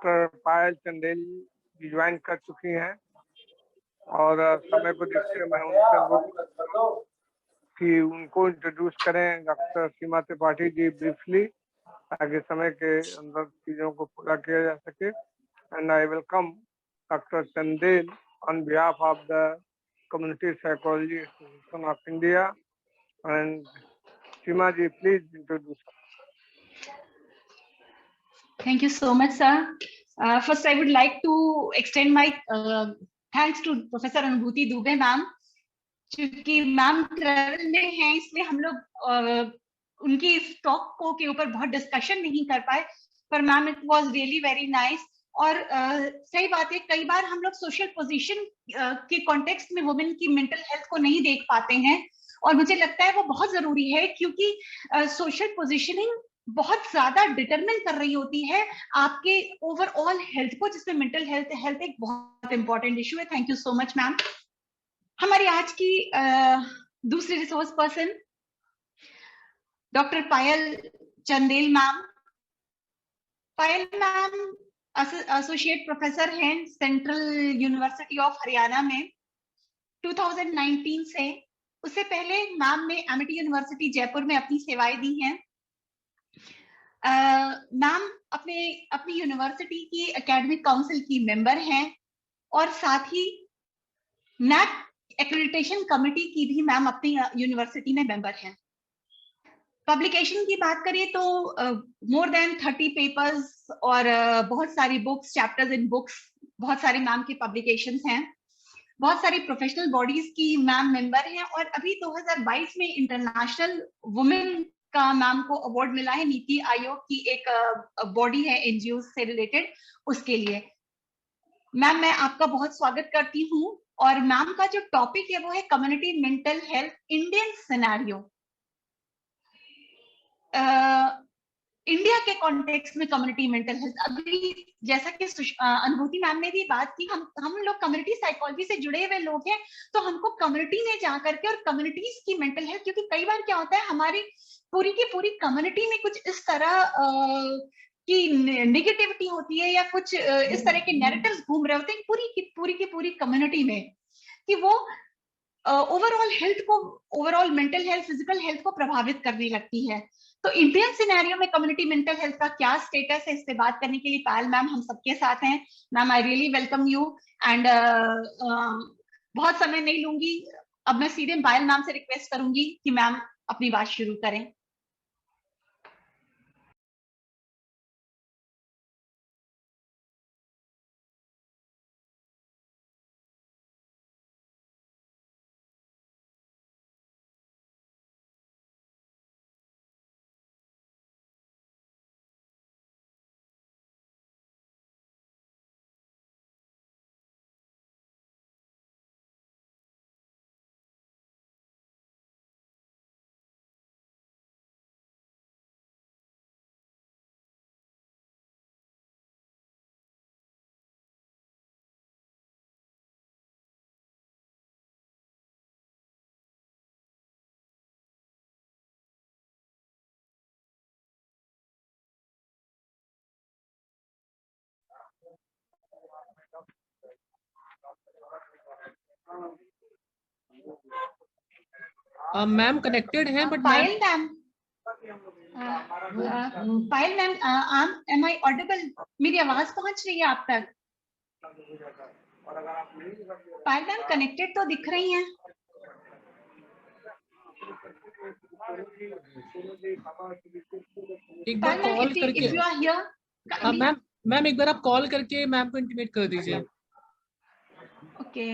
Doctor पायल चंदेल जी join कर चुकी हैं और समय को देखते मैं उनसे अनुरोध कि उनको इंट्रोड्यूस करें डॉक्टर सीमा त्रिपाठी जी ब्रीफली, ताकि समय के अंदर चीज़ों को पूरा किया जा सके। And I welcome doctor Chandel on behalf of the community psychology association of India. And Seema ji, please introduce. Thank you so much, sir. First, I would like to extend my thanks to Professor Anubhuti Dubey ma'am. क्योंकि ma'am travel में हैं, इसलिए हम लोग उनकी इस talk को के ऊपर बहुत डिस्कशन नहीं कर पाए, पर ma'am it was really very nice. और सही बात है, कई बार हम लोग सोशल पोजीशन के कॉन्टेक्स्ट में वुमेन की मेंटल हेल्थ को नहीं देख पाते हैं, और मुझे लगता है वो बहुत जरूरी है, क्योंकि सोशल पोजीशनिंग बहुत ज्यादा डिटरमिन कर रही होती है आपके ओवरऑल हेल्थ को, जिसमें मेंटल हेल्थ एक बहुत इंपॉर्टेंट इशू है। Thank you so much ma'am. हमारी आज की दूसरी रिसोर्स पर्सन डॉक्टर पायल Chandel ma'am. Payal ma'am associate professor हैं सेंट्रल यूनिवर्सिटी ऑफ हरियाणा में 2019 से। उससे पहले मैम ने एमिटी यूनिवर्सिटी जयपुर में अपनी सेवाएं दी हैं। मैम अपनी यूनिवर्सिटी की एकेडमिक काउंसिल की मेंबर हैं, और साथ ही नैक एक्रेडिटेशन कमेटी की भी मैम अपनी यूनिवर्सिटी में मेंबर हैं। पब्लिकेशन की बात करें तो मोर देन 30 पेपर्स और बहुत सारी बुक्स, चैप्टर्स इन बुक्स, बहुत सारे मैम की पब्लिकेशंस हैं। बहुत सारी प्रोफेशनल बॉडीज की मैम मेंबर हैं, और अभी 2022 में इंटरनेशनल वुमेन का मैम को अवार्ड मिला है, नीति आयोग की एक बॉडी है एनजीओ से रिलेटेड, उसके लिए। मैम मैं आपका बहुत स्वागत करती हूँ, और मैम का जो टॉपिक है वो है community mental health Indian scenario. India के कॉन्टेक्स्ट में कम्युनिटी मेंटल हेल्थ, अभी जैसा कि अनुभूति मैम ने भी बात की, हम लोग कम्युनिटी साइकोलॉजी से जुड़े हुए लोग हैं, तो हमको कम्युनिटी में जा करके और कम्युनिटीज की मेंटल हेल्थ, क्योंकि कई बार क्या होता है हमारी पूरी की पूरी कम्युनिटी में कुछ इस तरह की नेगेटिविटी होती है, या कुछ इस तरह के नैरेटिव्स घूम रहे होते हैं पूरी की पूरी कम्युनिटी में, कि वो ओवरऑल हेल्थ को, overall mental health, physical health को प्रभावित करने लगती है। तो इंडियन सिनेरियो में कम्युनिटी मेंटल हेल्थ का क्या स्टेटस है, इससे बात करने के लिए पायल मैम हम सबके साथ हैं। Ma'am I really welcome you, and बहुत समय नहीं लूंगी, अब मैं सीधे पायल मैम से रिक्वेस्ट करूंगी कि मैम अपनी बात शुरू करें। मैम कनेक्टेड हैं, but Payal ma'am, Payal ma'am, am I audible? मेरी आवाज पहुंच रही है आप तक? पायल मैम कनेक्टेड तो दिख रही हैं। एक बार कॉल करके, मैम एक बार आप कॉल करके मैम को इंटीमेट कर दीजिए। ओके।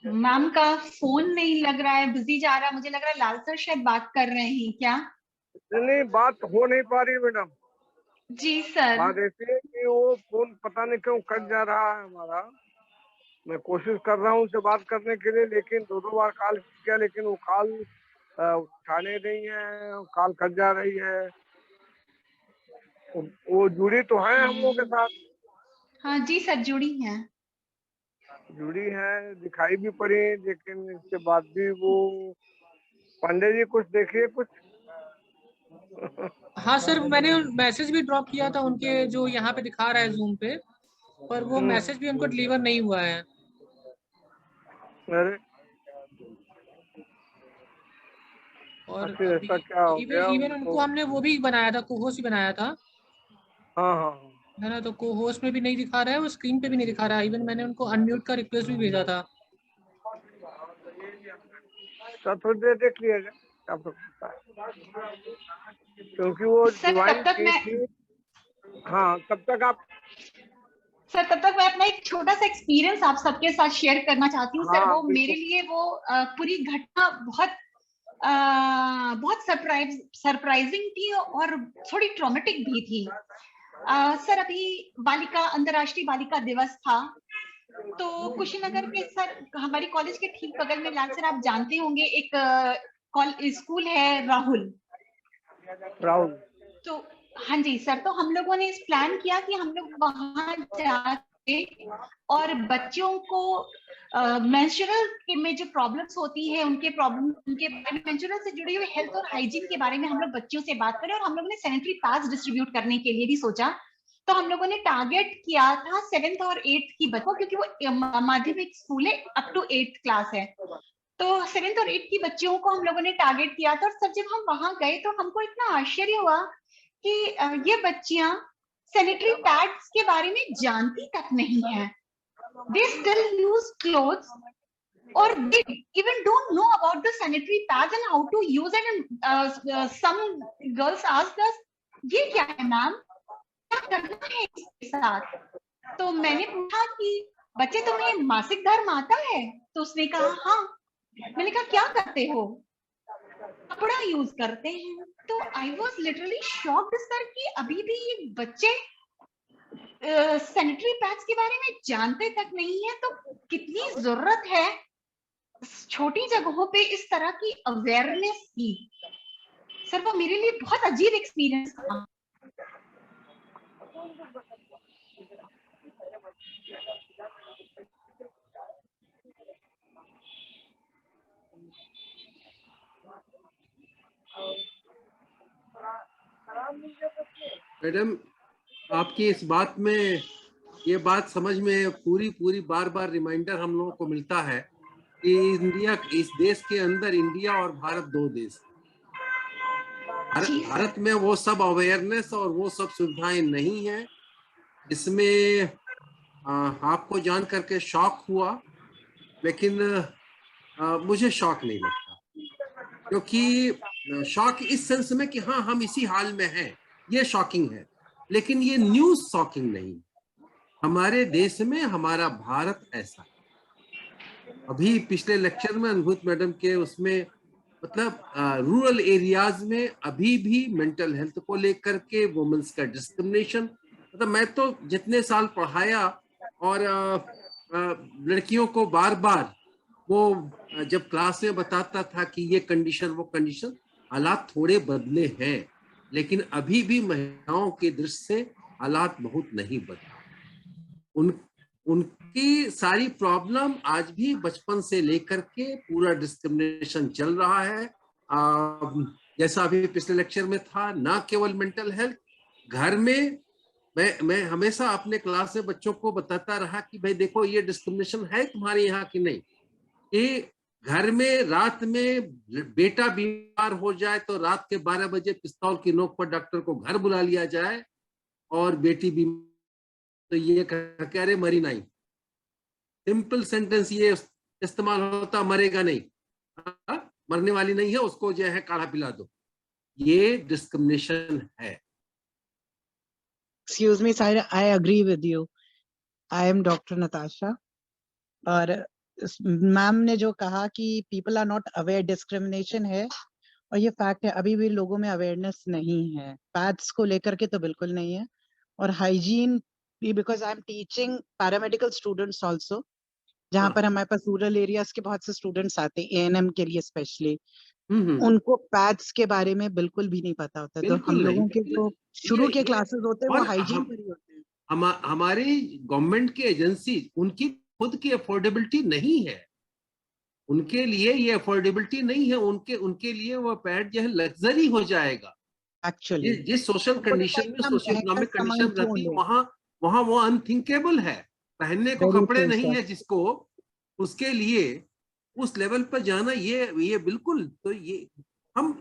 मैम का फोन नहीं लग रहा है, बिजी जा रहा है। मुझे लग रहा है लाल सर शायद बात कर रहे हैं क्या? नहीं, बात हो नहीं पा रही मैडम। जी सर। बात ऐसी है कि वो फोन पता नहीं क्यों कट जा रहा है हमारा। मैं कोशिश कर रहा हूँ उससे बात करने के लिए, लेकिन 2 बार कॉल किया, लेकिन वो कॉल उठाने नहीं है, कॉल कट जा रही है। वो जुड़ी तो है हम लोगों के साथ। हाँ जी सर, जुड़ी हैं। जुड़ी है, दिखाई भी पड़ी, लेकिन इसके बाद भी वो पांडे जी कुछ देखिए कुछ। हाँ सर, मैंने मैसेज भी ड्रॉप किया था उनके, जो यहाँ पे दिखा रहा है जूम पे, पर वो मैसेज भी उनको डिलीवर नहीं हुआ है। अरे और फिर अभी ऐसा क्या हो गया इवन उनको? उनको हमने वो भी बनाया था, कोहोस्ट भी बनाया था, हाँ हाँ हाँ, है ना। तो कोहोस्ट में भी नहीं दिखा रहा है, वो स्क्रीन पे भी नहीं दिखा रहा है। इवन मैंने उनको अनम्यूट का रिक्वेस्ट भी भेजा था। तो थोड़ी देर देख लिया जाए क्या फर्क पड़ता है, क्योंकि वो सर ज्वाइन तब तक की मैं थी। हाँ, तब तक आप। अपना एक छोटा सा एक्सपीरियंस आप सबके साथ शेयर करना चाहती हूँ सर। हाँ वो मेरे बिल्कुल। लिए वो पूरी घटना बहुत सरप्राइजिंग थी और थोड़ी ट्रॉमेटिक भी थी। सर अभी अंतर्राष्ट्रीय बालिका दिवस था, तो कुशीनगर के सर हमारी कॉलेज के ठीक बगल में, लाल सर आप जानते होंगे, एक स्कूल है राहुल। राहुल। तो हाँ जी सर, तो हम लोगों ने इस प्लान किया कि हम लोग वहां जाके और बच्चों को मेंस्ट्रुअल में जो प्रॉब्लम्स होती है उनके मेंस्ट्रुअल से जुड़ी हुई हेल्थ और हाइजीन के बारे में हम लोग बच्चों से बात करें। और हम लोगों ने सैनिटरी पैड्स डिस्ट्रीब्यूट करने के लिए भी सोचा। तो हम लोगों ने टारगेट किया था 7th और 8th की बच्चों, क्योंकि वो माध्यमिक स्कूल है, अप टू 8th क्लास है। तो 7th और 8th की बच्चियों को हम लोगों ने टारगेट किया था। और सर जब हम वहां गए तो हमको इतना आश्चर्य हुआ कि ये बच्चियां सैनिटरी पैड्स के बारे में जानती तक नहीं है। They still use clothes, or they even don't know about the sanitary pads and how to use it. And some girls asked us, ये क्या है मैम, क्या करना है इसके साथ? तो मैंने पूछा कि बच्चे तुम्हें मासिक धर्म आता है? तो उसने कहा हाँ। मैंने कहा क्या करते हो? कपड़ा यूज करते हैं। तो I was literally shocked sir कि अभी भी ये बच्चे सैनिटरी पैड्स के बारे में जानते तक नहीं है। तो कितनी जरूरत है छोटी जगहों पे इस तरह की अवेयरनेस की। सर वो मेरे लिए बहुत अजीब एक्सपीरियंस था। मैडम, आपकी इस बात में ये बात समझ में पूरी बार बार रिमाइंडर हम लोगों को मिलता है कि इंडिया, इस देश के अंदर इंडिया और भारत दो देश। भारत में वो सब अवेयरनेस और वो सब सुविधाएं नहीं है। इसमें आपको जान करके शॉक हुआ, लेकिन मुझे शॉक नहीं लगता, क्योंकि शॉक इस सेंस में कि हाँ हम इसी हाल में हैं, ये शॉकिंग है, लेकिन ये न्यूज शॉकिंग नहीं। हमारे देश में, हमारा भारत ऐसा। अभी पिछले लेक्चर में अनुभूत मैडम के उसमें मतलब रूरल एरियाज में अभी भी मेंटल हेल्थ को लेकर के वुमेन्स का डिस्क्रिमिनेशन, मतलब मैं तो जितने साल पढ़ाया और लड़कियों को बार बार वो जब क्लास में बताता था कि ये कंडीशन वो कंडीशन, हालात थोड़े बदले हैं, लेकिन अभी भी महिलाओं की दृष्टि से हालात बहुत नहीं बदले। उनकी सारी प्रॉब्लम आज भी बचपन से लेकर के पूरा डिस्क्रिमिनेशन चल रहा है। जैसा अभी पिछले लेक्चर में था, ना केवल मेंटल हेल्थ, घर में मैं हमेशा अपने क्लास में बच्चों को बताता रहा कि भाई देखो ये डिस्क्रिमिनेशन है तुम्हारे यहाँ की नहीं, कि घर में रात में बेटा बीमार हो जाए तो रात के 12 बजे पिस्तौल की नोक पर डॉक्टर को घर बुला लिया जाए, और बेटी बीमार तो ये कह रहे मरी नहीं। सिंपल सेंटेंस ये इस्तेमाल होता, मरेगा नहीं, मरने वाली नहीं है, उसको जो है काढ़ा पिला दो। ये डिस्क्रिमिनेशन है। Excuse me, sir, I agree with you. I am Dr. Natasha. और मैम ने जो कहा कि people are not aware, discrimination है, और ये फैक्ट है, अभी भी लोगों में अवेयरनेस नहीं है पैड्स को लेकर के, तो बिल्कुल नहीं है। और हाइजीन भी, because I am teaching paramedical students also, जहाँ पर हमारे पास रूरल एरियाज के बहुत से स्टूडेंट्स आते हैं एएनएम के लिए स्पेशली, उनको पैड्स के बारे में बिल्कुल भी नहीं पता होता है। तो हम लोगों के जो शुरू के क्लासेस होते हैं वो हाइजीन पर ही होते हैं। हमारी गवर्नमेंट की एजेंसी, उनकी खुद की अफोर्डेबिलिटी नहीं है, उनके लिए ये अफोर्डेबिलिटी नहीं है, उनके लिए वो पैड जो है लग्जरी हो जाएगा। एक्चुअली जिस सोशल कंडीशन में, सोशो इकोनॉमिक कंडीशन रहती है, वहां वो अनथिंकेबल है। पहनने को कपड़े नहीं है जिसको, उसके लिए उस लेवल पर जाना, ये बिल्कुल, तो ये हम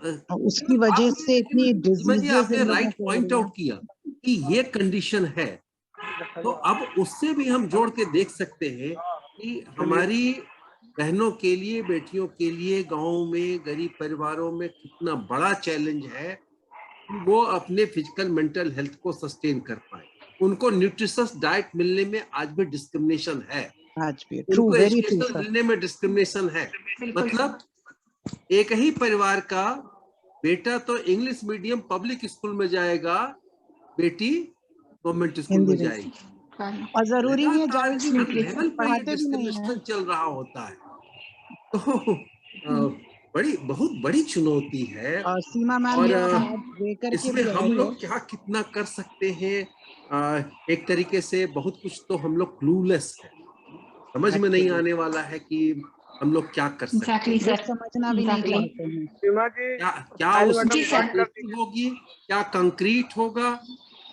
उसकी वजह से इतनी डिजीजेस आपने राइट पॉइंट आउट किया कि ये कंडीशन है। तो अब उससे भी हम जोड़ के देख सकते हैं कि हमारी बहनों के लिए, बेटियों के लिए गांव में, गरीब परिवारों में कितना बड़ा चैलेंज है कि वो अपने फिजिकल मेंटल हेल्थ को सस्टेन कर पाए। उनको न्यूट्रिशियस डाइट मिलने में आज भी डिस्क्रिमिनेशन है, आज भी उनको एजुकेशन मिलने में डिस्क्रिमिनेशन है। मतलब एक ही परिवार का बेटा तो इंग्लिश मीडियम पब्लिक स्कूल में जाएगा, बेटी गवर्नमेंट स्कूल में जाएगी, और जरूरी नहीं है जाएगी, लेवल पर ये डिस्क्रिमिनेशन चल रहा होता है। तो बहुत बड़ी चुनौती है। और सीमा मैम और इसमें हम लोग क्या कितना कर सकते हैं, एक तरीके से बहुत कुछ तो हम लोग क्लूलेस है, समझ में नहीं आने वाला है कि हम लोग क्या कर सकते हैं। समझना भी नहीं चाहते हैं। क्या उसकी होगी, क्या कंक्रीट होगा।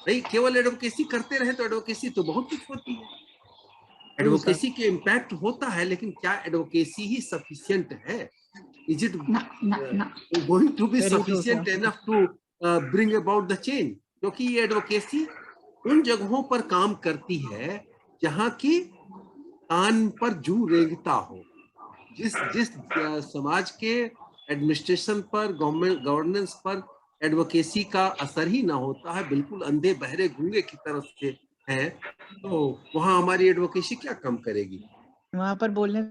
नहीं, केवल एडवोकेसी करते रहे तो एडवोकेसी तो बहुत कुछ होती है, एडवोकेसी के इम्पैक्ट होता है, लेकिन क्या एडवोकेसी ही सफिशिएंट है? Is it going to be sufficient enough to bring about the change? क्योंकि ये एडवोकेसी उन जगहों पर काम करती है जहां की कान पर जू रेंगता हो, जिस समाज के एडमिनिस्ट्रेशन पर, गवर्नेंस पर एडवोकेसी का असर ही ना होता है, बिल्कुल अंधे बहरे गूंगे की तरफ से है, तो वहां हमारी एडवोकेसी क्या कम करेगी? वहां पर बोलने।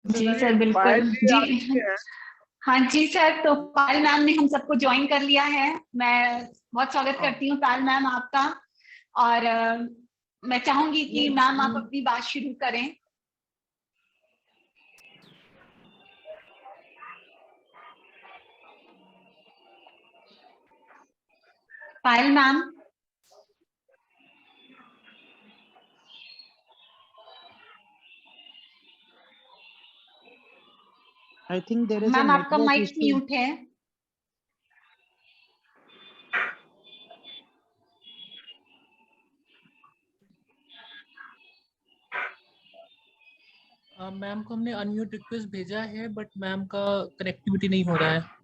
जी सर, बिल्कुल जी। हाँ जी सर, तो पायल मैम ने हम सबको ज्वाइन कर लिया है। मैं बहुत स्वागत करती हूँ पायल मैम आपका, और मैं चाहूंगी कि मैम आप अपनी बात शुरू करें। Payal ma'am. I think there is ma'am आपका माइक म्यूट है। मैम को हमने अनम्यूट रिक्वेस्ट भेजा है, बट मैम का कनेक्टिविटी नहीं हो रहा है।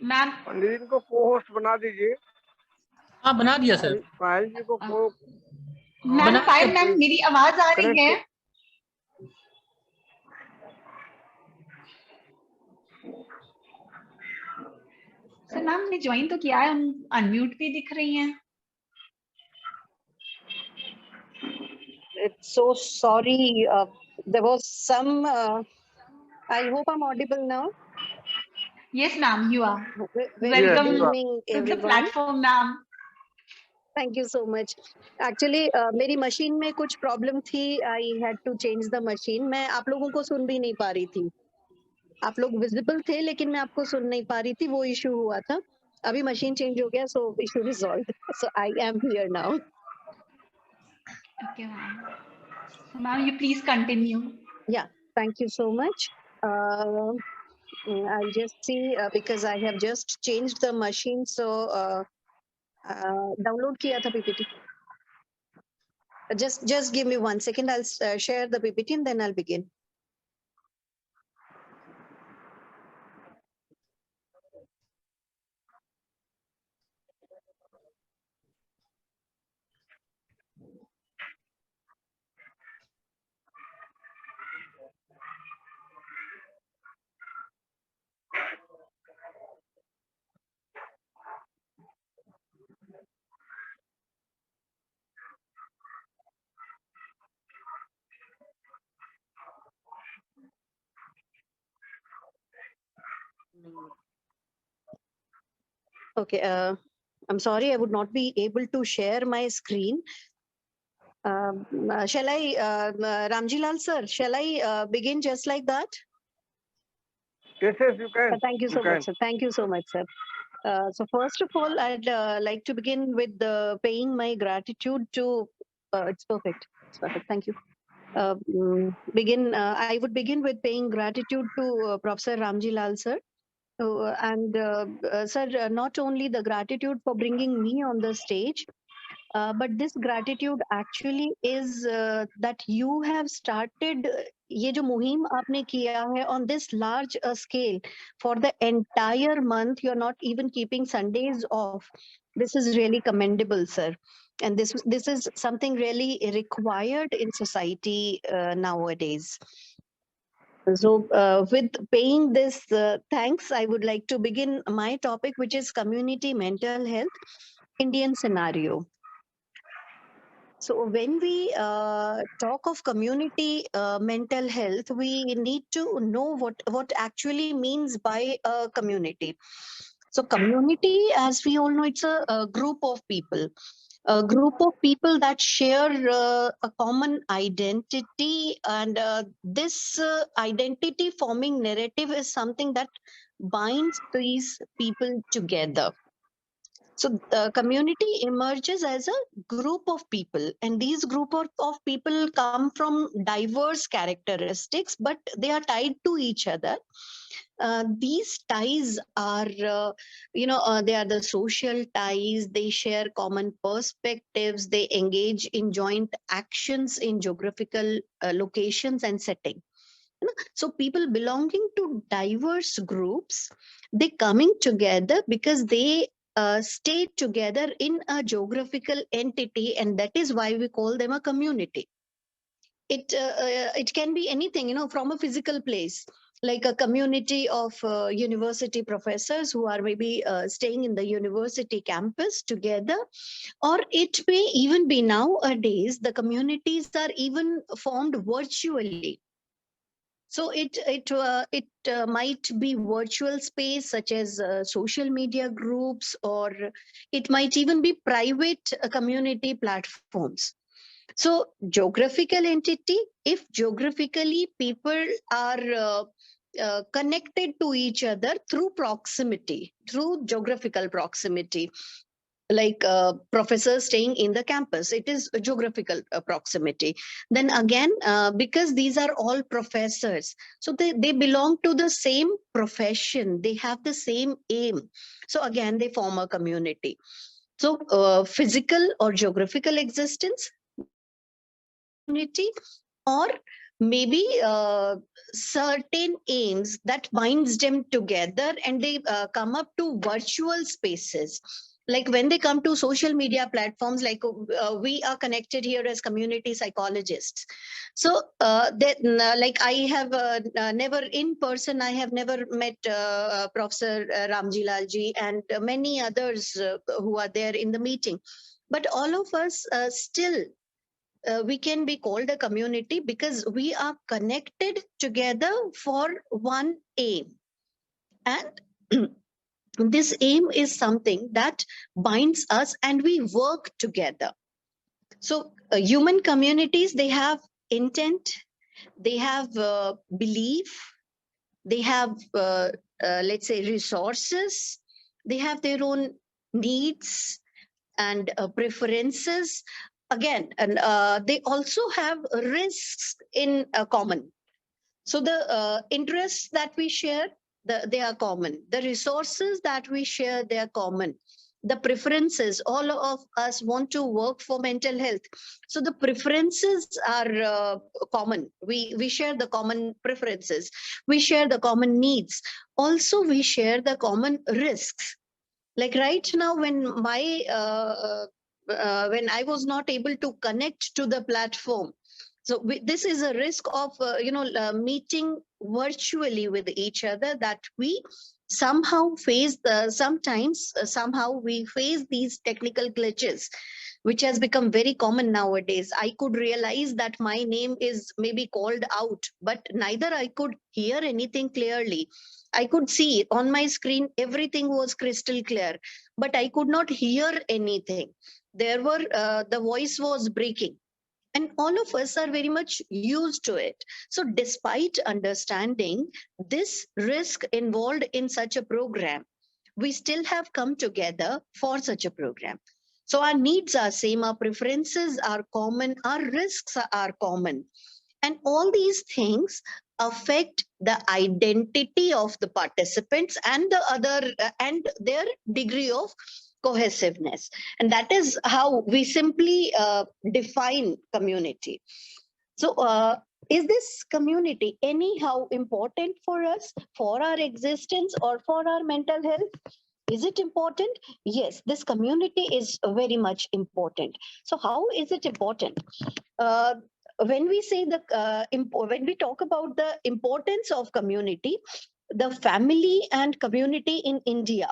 मैम पंडित को को होस्ट बना दीजिए। हाँ, बना दिया सर। पायल जी को मैम, पायल मैम मेरी आवाज आ रही है? सर मैम ने ज्वाइन तो किया है, अनम्यूट भी दिख रही हैं। It's so sorry. There was some. I hope I'm audible now. Yes, ma'am, you are. Welcome to the platform, ma'am. Thank you so much. Actually, मेरी मशीन में कुछ प्रॉब्लम थी. I had to change the machine. मैं आप लोगों को सुन भी नहीं पा रही थी. आप लोग विजिबल थे, लेकिन मैं आपको सुन नहीं पा रही थी. वो इशू हुआ था. अभी मशीन चेंज हो गया, so issue resolved. So I am here now. Okay, ma'am. So, ma'am, you please continue. Yeah, thank you so much. I'll just see because I have just changed the machine, so download kiya tha PPT. Just give me 1 second. I'll share the PPT and then I'll begin. Okay, I'm sorry, I would not be able to share my screen. Shall I, Ramji Lal sir, shall I begin just like that? Yes, yes, you can. Thank you You so much, can. sir. Thank you so much, sir. So first of all, I'd like to begin with paying my gratitude to. It's perfect. It's perfect. Thank you. I would begin with paying gratitude to Professor Ramji Lal sir. Sir, not only the gratitude for bringing me on the stage, but this gratitude actually is that you have started ये जो मुहिम आपने किया है on this large scale for the entire month. You're not even keeping Sundays off. This is really commendable, sir. And this is something really required in society nowadays. So, with paying this thanks, I would like to begin my topic, which is community mental health, Indian scenario. So when we talk of community mental health, we need to know what actually means by a community. So community, as we all know, it's a group of people. A group of people that share a common identity, and this identity forming narrative is something that binds these people together. So the community emerges as a group of people, and these of people come from diverse characteristics, but they are tied to each other. These ties are, they are the social ties. They share common perspectives. They engage in joint actions in geographical locations and setting. So people belonging to diverse groups, they coming together because they stay together in a geographical entity, and that is why we call them a community. It can be anything, from a physical place, like a community of university professors who are maybe staying in the university campus together, or it may even be nowadays the communities are even formed virtually. So it might be virtual space such as social media groups, or it might even be private community platforms. So geographical entity, if geographically people are connected to each other through proximity, through geographical proximity, like professors staying in the campus, it is a geographical proximity. Then again, because these are all professors, so they belong to the same profession, they have the same aim, so again they form a community. So physical or geographical existence community, or maybe certain aims that binds them together, and they come up to virtual spaces, like when they come to social media platforms, like we are connected here as community psychologists. So like I have never in person, I have never met Professor Ramji Lalji and many others who are there in the meeting, but all of us still we can be called a community because we are connected together for one aim. And this aim is something that binds us and we work together. So human communities, they have intent, they have belief, they have, let's say, resources, they have their own needs and preferences. Again, and they also have risks in common. So the interests that we share, they are common. The resources that we share, they are common. The preferences, all of us want to work for mental health. So the preferences are common. We share the common preferences. We share the common needs. Also, we share the common risks. Like right now, when I was not able to connect to the platform, so this is a risk of meeting virtually with each other, that we somehow face somehow we face these technical glitches. which has become very common nowadays. I could realize that my name is maybe called out, but neither I could hear anything clearly. I could see on my screen, everything was crystal clear, but I could not hear anything. The voice was breaking. And all of us are very much used to it. So, despite understanding this risk involved in such a program, we still have come together for such a program. So, our needs are same, our preferences are common, our risks are common. And all these things affect the identity of the participants and the other and their degree of cohesiveness. And that is how we simply define community. So, is this community anyhow important for us, for our existence, or for our mental health? Is it important? Yes, this community is very much important. So, how is it important? Uh, when we say when we talk about the importance of community, the family and community in India,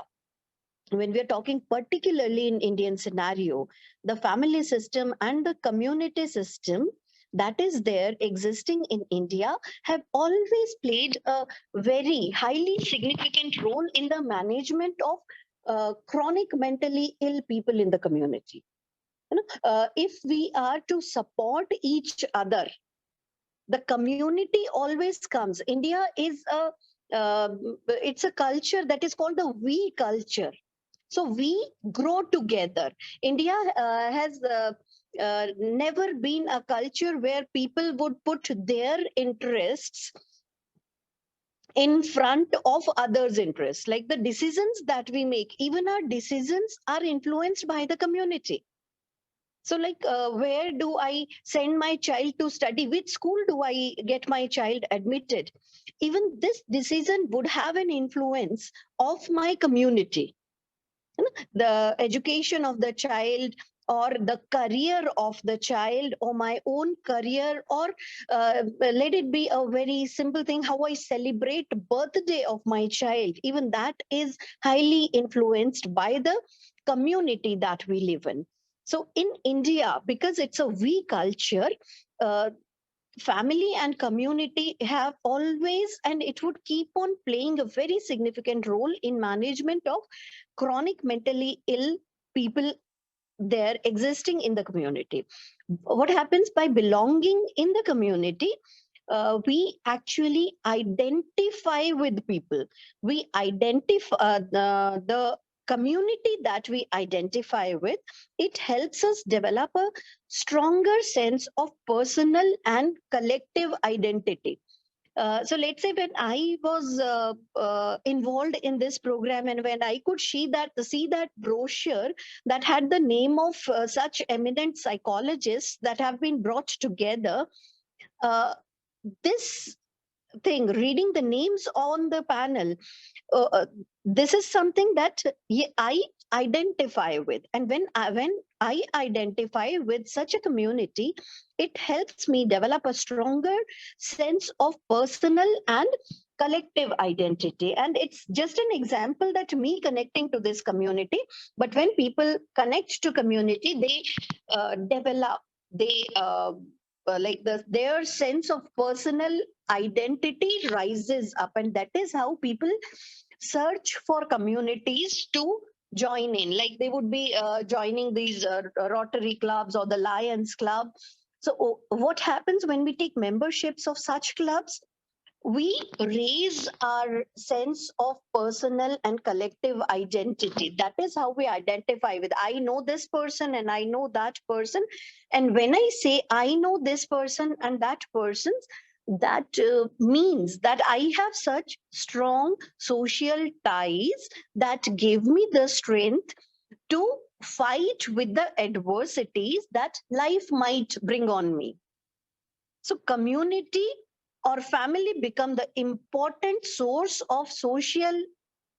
when we are talking particularly in Indian scenario, the family system and the community system that is there existing in India have always played a very highly significant role in the management of chronic mentally ill people in the community. If we are to support each other, the community always comes. India is it's a culture that is called the we culture. So we grow together. India has never been a culture where people would put their interests in front of others' interests. Like the decisions that we make, even our decisions are influenced by the community. So, like, where do I send my child to study? Which school do I get my child admitted? Even this decision would have an influence of my community. The education of the child, or the career of the child, or my own career, or let it be a very simple thing, how I celebrate birthday of my child, even that is highly influenced by the community that we live in. So in India, because it's a we culture, uh, family and community have always, and it would keep on playing a very significant role in management of chronic mentally ill people there existing in the community. What happens by belonging in the community? We actually identify with people. We identify the community that we identify with. It helps us develop a stronger sense of personal and collective identity. So let's say when I was involved in this program, and when I could see that brochure that had the name of such eminent psychologists that have been brought together, uh, this thing, reading the names on the panel, uh, uh, this is something that I identify with. And when I identify with such a community, it helps me develop a stronger sense of personal and collective identity. And it's just an example that me connecting to this community, but when people connect to community, they develop, they like their sense of personal identity rises up, and that is how people search for communities to join in. Like they would be joining these Rotary clubs or the Lions Club. So what happens when we take memberships of such clubs? We raise our sense of personal and collective identity. That is how we identify with, I know this person and I know that person. And when I say I know this person and that person, that means that I have such strong social ties that give me the strength to fight with the adversities that life might bring on me. So community or family become the important source of social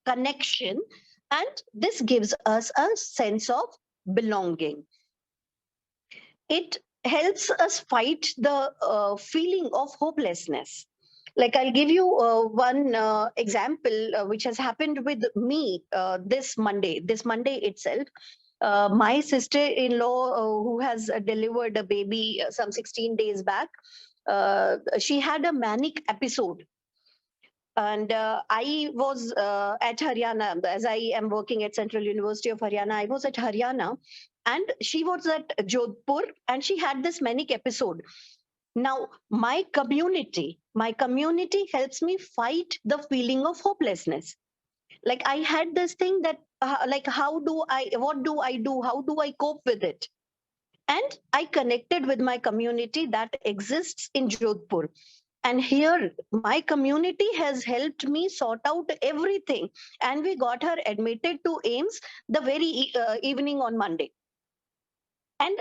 connection, and this gives us a sense of belonging. It helps us fight the feeling of hopelessness. Like I'll give you one example which has happened with me this Monday itself. My sister-in-law, who has delivered a baby some 16 days back, she had a manic episode. And I was at Haryana, as I am working at Central University of Haryana. I was at Haryana, and she was at Jodhpur, and she had this manic episode. Now, my community helps me fight the feeling of hopelessness. Like I had this thing that, like, what do I do? How do I cope with it? And I connected with my community that exists in Jodhpur. And here, my community has helped me sort out everything. And we got her admitted to AIMS the very evening on Monday. And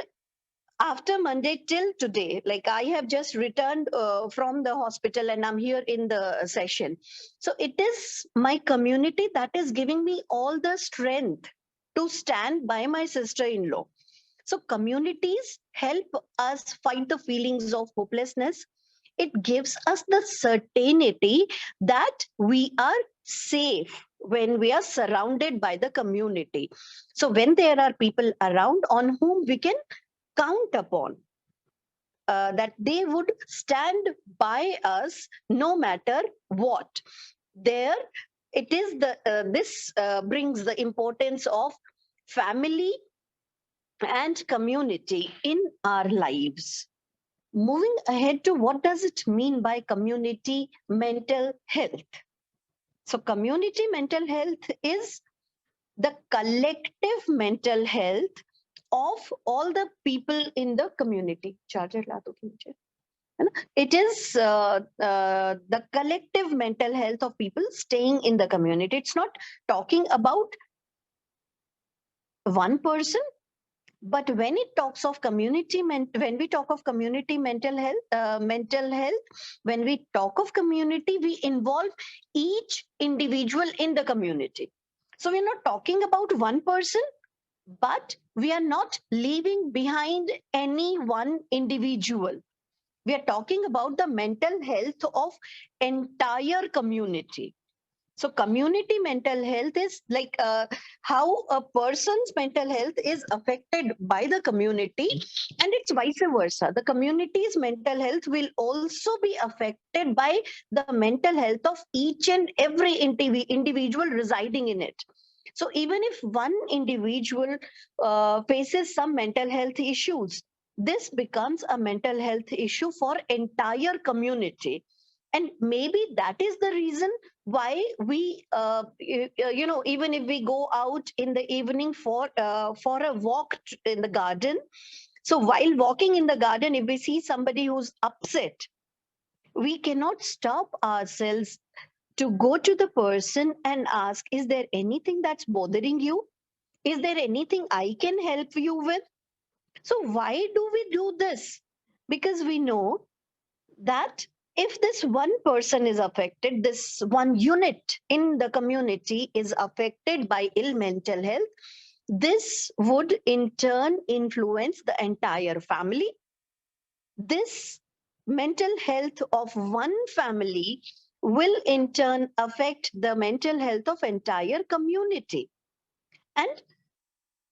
after Monday till today, like I have just returned from the hospital and I'm here in the session. So it is my community that is giving me all the strength to stand by my sister-in-law. So communities help us fight the feelings of hopelessness. It gives us the certainty that we are safe when we are surrounded by the community. So when there are people around on whom we can count upon, that they would stand by us no matter what. There, it is the this brings the importance of family and community in our lives. Moving ahead to what does it mean by community mental health? So community mental health is the collective mental health of all the people in the community. Charger ला दो कि मुझे, है ना? It is the collective mental health of people staying in the community. It's not talking about one person, but when it talks of community, when we talk of community mental health, when we talk of community, we involve each individual in the community. So we're not talking about one person, but we are not leaving behind any one individual. We are talking about the mental health of entire community. So community mental health is like how a person's mental health is affected by the community, and it's vice versa. The community's mental health will also be affected by the mental health of each and every individual residing in it. So even if one individual faces some mental health issues, this becomes a mental health issue for entire community. And maybe that is the reason why we even if we go out in the evening for a walk in the garden, so while walking in the garden, if we see somebody who's upset, we cannot stop ourselves to go to the person and ask, is there anything that's bothering you? Is there anything I can help you with? So why do we do this? Because we know that if this one person is affected, this one unit in the community is affected by ill mental health, this would in turn influence the entire family. This mental health of one family will in turn affect the mental health of entire community. And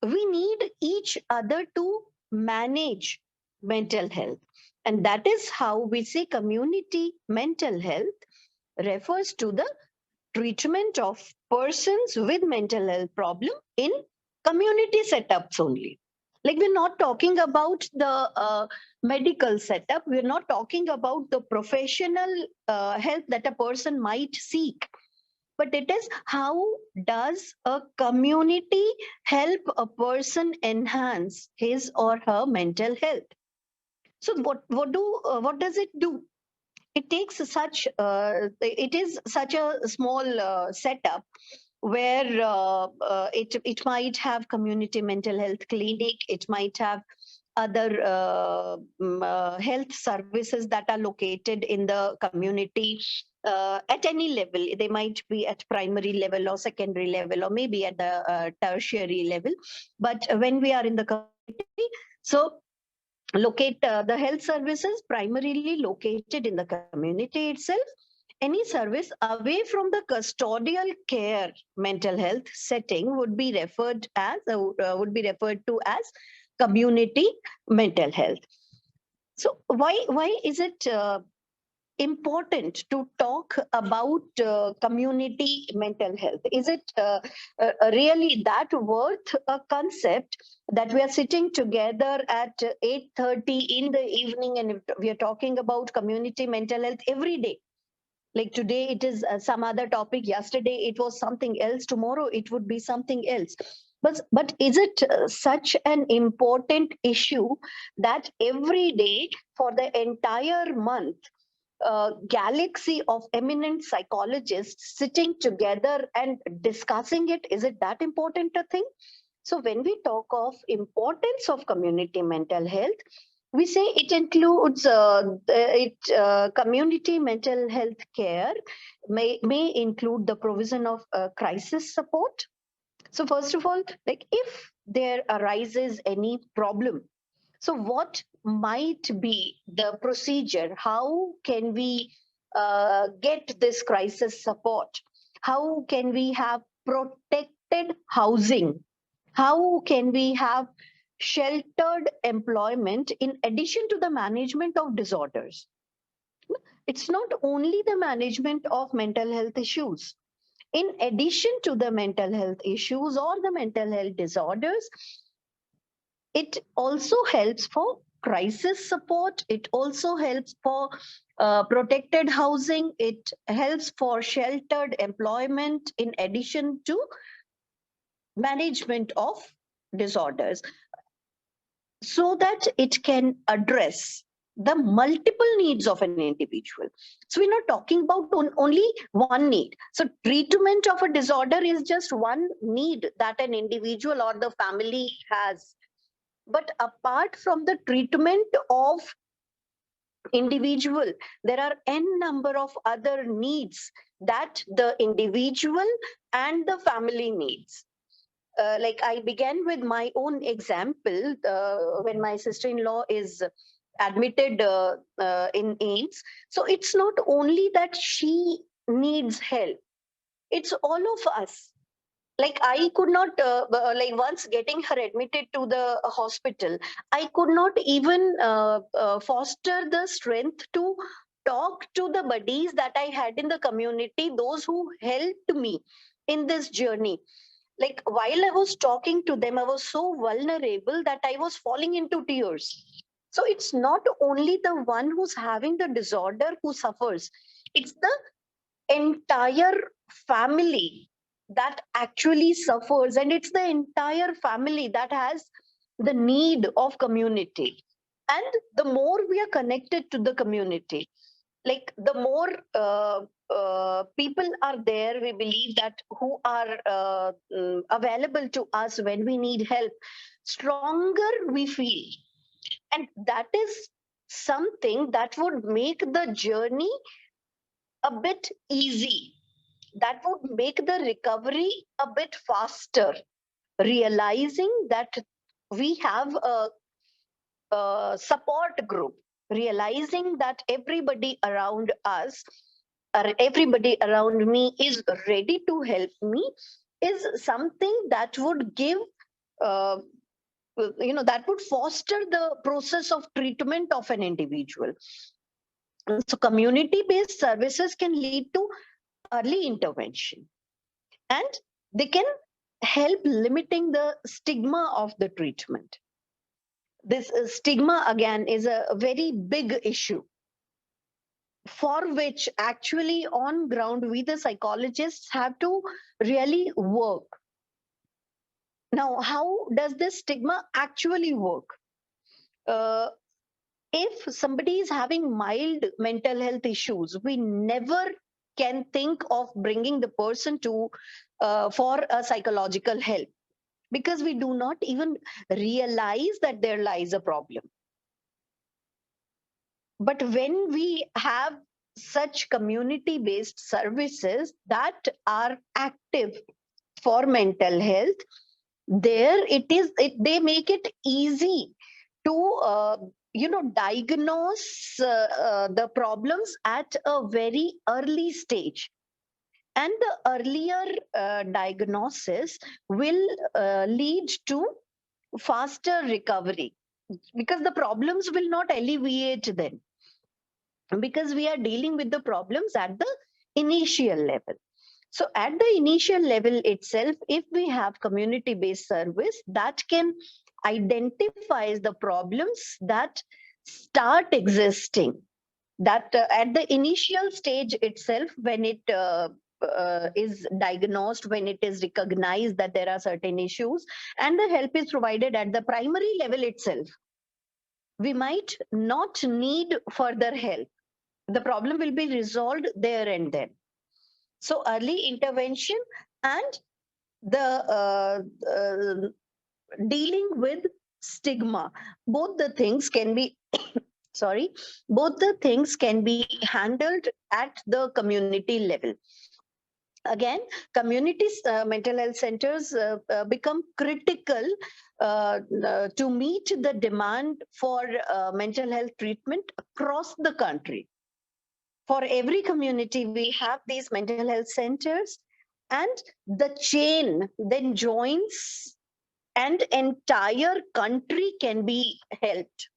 we need each other to manage mental health. And that is how we say community mental health refers to the treatment of persons with mental health problem in community setups only. Like we're not talking about the medical setup, we're not talking about the professional help that a person might seek, but it is how does a community help a person enhance his or her mental health. So what does it do? It takes such it is such a small setup where it might have community mental health clinic, it might have other health services that are located in the community at any level. They might be at primary level or secondary level or maybe at the tertiary level. But when we are in the community, so locate the health services primarily located in the community itself, Any service away from the custodial care mental health setting would be referred to as community mental health. So why is it important to talk about community mental health? Is it really that worth a concept that we are sitting together at 8:30 in the evening and we are talking about community mental health every day? Like today it is some other topic, yesterday it was something else, tomorrow it would be something else. But is it such an important issue that every day for the entire month galaxy of eminent psychologists sitting together and discussing it? Is it that important a thing? So when we talk of importance of community mental health, we say it includes community mental health care may include the provision of crisis support. So first of all, like if there arises any problem, so what might be the procedure? How can we get this crisis support? How can we have protected housing? How can we have sheltered employment in addition to the management of disorders? It's not only the management of mental health issues. In addition to the mental health issues or the mental health disorders, it also helps for crisis support. It also helps for protected housing. It helps for sheltered employment in addition to management of disorders, so that it can address the multiple needs of an individual. So we're not talking about only one need. So treatment of a disorder is just one need that an individual or the family has. But apart from the treatment of individual, there are n number of other needs that the individual and the family needs. Like I began with my own example, when my sister-in-law is admitted in AIDS. So it's not only that she needs help, it's all of us. Like I could not like once getting her admitted to the hospital, I could not even foster the strength to talk to the buddies that I had in the community, those who helped me in this journey. Like while I was talking to them, I was so vulnerable that I was falling into tears. So it's not only the one who's having the disorder who suffers, it's the entire family that actually suffers, and it's the entire family that has the need of community. And the more we are connected to the community, like the more people are there, we believe that, who are available to us when we need help, stronger we feel. And that is something that would make the journey a bit easy, that would make the recovery a bit faster, realizing that we have a support group, realizing that everybody around us or everybody around me is ready to help me, is something that would give uh, that would foster the process of treatment of an individual. So community based services can lead to early intervention, and they can help limiting the stigma of the treatment. This stigma again is a very big issue, for which actually on ground we the psychologists have to really work. Now how does this stigma actually work? uh, if somebody is having mild mental health issues, we never can think of bringing the person to for a psychological help, because we do not even realize that there lies a problem. But when we have such community based services that are active for mental health, there it is, they make it easy to diagnose the problems at a very early stage. And the earlier diagnosis will lead to faster recovery, because the problems will not alleviate then, because we are dealing with the problems at the initial level. So at the initial level itself, if we have community based service that can identify the problems that start existing, that at the initial stage itself, when it is diagnosed, when it is recognized that there are certain issues, and the help is provided at the primary level itself, we might not need further help. The problem will be resolved there and then. So early intervention and the dealing with stigma, both the things can be sorry, both the things can be handled at the community level. Again, community mental health centers become critical to meet the demand for mental health treatment across the country. For every community, we have these mental health centers, and the chain then joins, and entire country can be helped,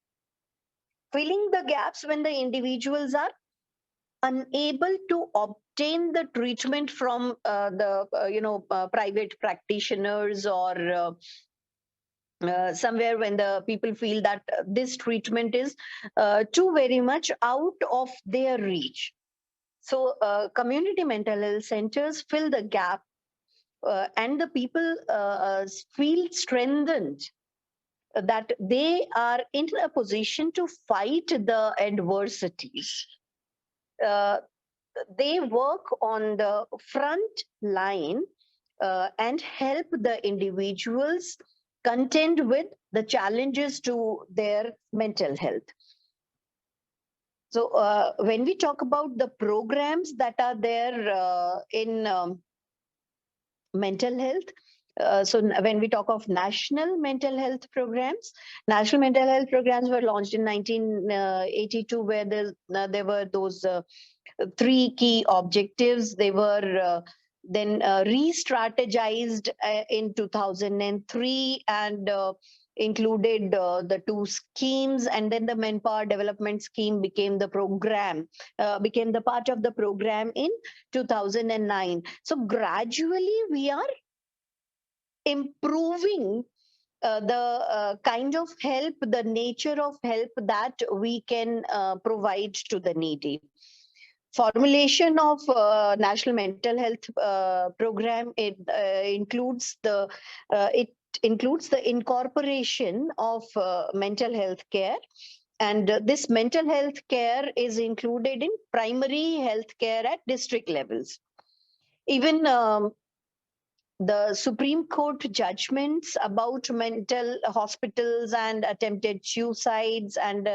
filling the gaps when the individuals are unable to obtain the treatment from the private practitioners, or somewhere when the people feel that this treatment is too very much out of their reach. So community mental health centers fill the gap, and the people feel strengthened that they are in a position to fight the adversities. They work on the front line and help the individuals contend with the challenges to their mental health. So when we talk about the programs that are there in mental health, when we talk of national mental health programs were launched in 1982, where there were those three key objectives. They were then re-strategized in 2003, and included the two schemes, and then the manpower development scheme became the program, became the part of the program in 2009. So gradually we are improving the kind of help, the nature of help that we can provide to the needy. Formulation of national mental health program, it includes the incorporation of mental health care, and this mental health care is included in primary health care at district levels. Even the Supreme Court judgments about mental hospitals and attempted suicides, and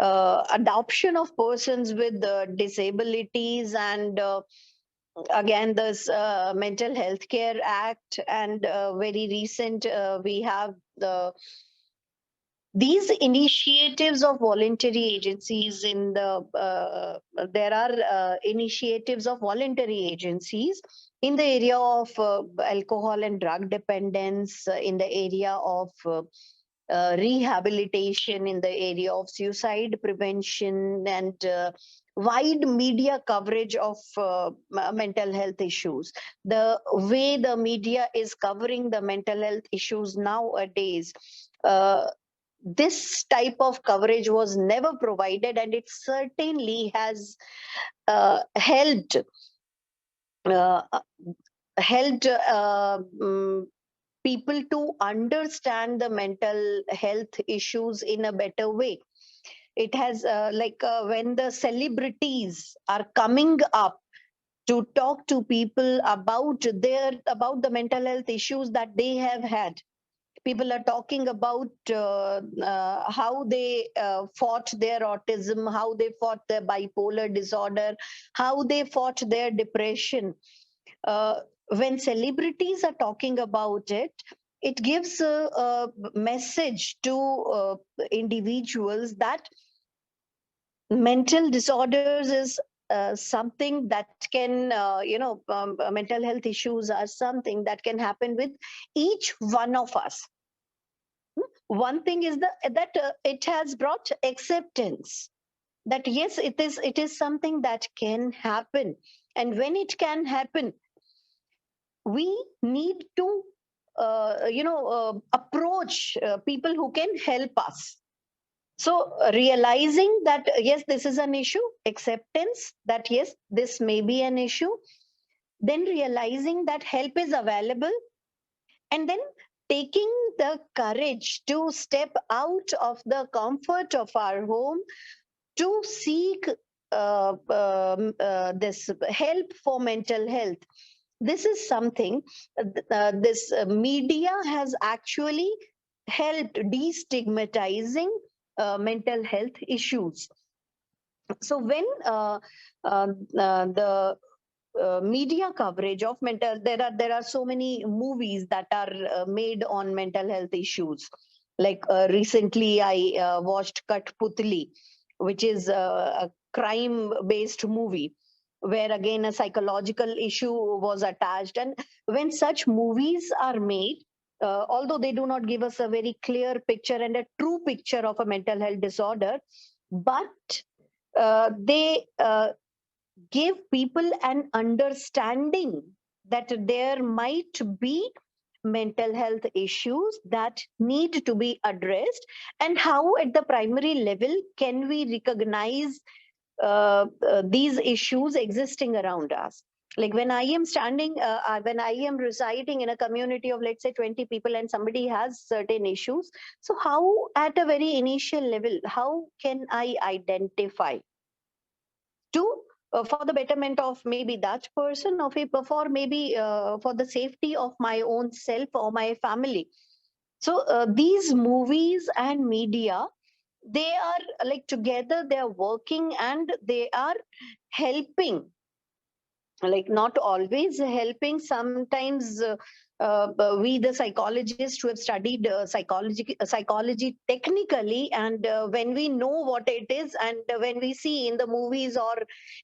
adoption of persons with disabilities, and again this Mental Health Care Act, and very recent we have these initiatives of voluntary agencies in there are initiatives of voluntary agencies in the area of alcohol and drug dependence, in the area of rehabilitation, in the area of suicide prevention, and wide media coverage of mental health issues. The way the media is covering the mental health issues nowadays, this type of coverage was never provided, and it certainly has helped uh, helped people to understand the mental health issues in a better way. It has when the celebrities are coming up to talk to people about the mental health issues that they have had. People are talking about how they fought their autism, how they fought their bipolar disorder, how they fought their depression. When celebrities are talking about it, it gives a message to individuals that mental disorders is something that can, mental health issues are something that can happen with each one of us. One thing is that it has brought acceptance that yes, it is something that can happen, and when it can happen, we need to approach people who can help us. So realizing that yes, this is an issue, acceptance that yes, this may be an issue, then realizing that help is available, and then taking the courage to step out of the comfort of our home to seek this help for mental health. This is something this media has actually helped destigmatizing mental health issues. So when the media coverage of mental, there are so many movies that are made on mental health issues. Like recently I watched Katputli, which is a crime based movie where again a psychological issue was attached. And when such movies are made, although they do not give us a very clear picture and a true picture of a mental health disorder, but they give people an understanding that there might be mental health issues that need to be addressed, and how at the primary level can we recognize these issues existing around us. Like when I am when I am residing in a community of, let's say, 20 people, and somebody has certain issues, so how at a very initial level, how can I identify to for the betterment of maybe that person, or for maybe for the safety of my own self or my family. So these movies and media, they are like together, they are working and they are helping, like not always helping. Sometimes we the psychologists who have studied psychology technically, and when we know what it is, and when we see in the movies or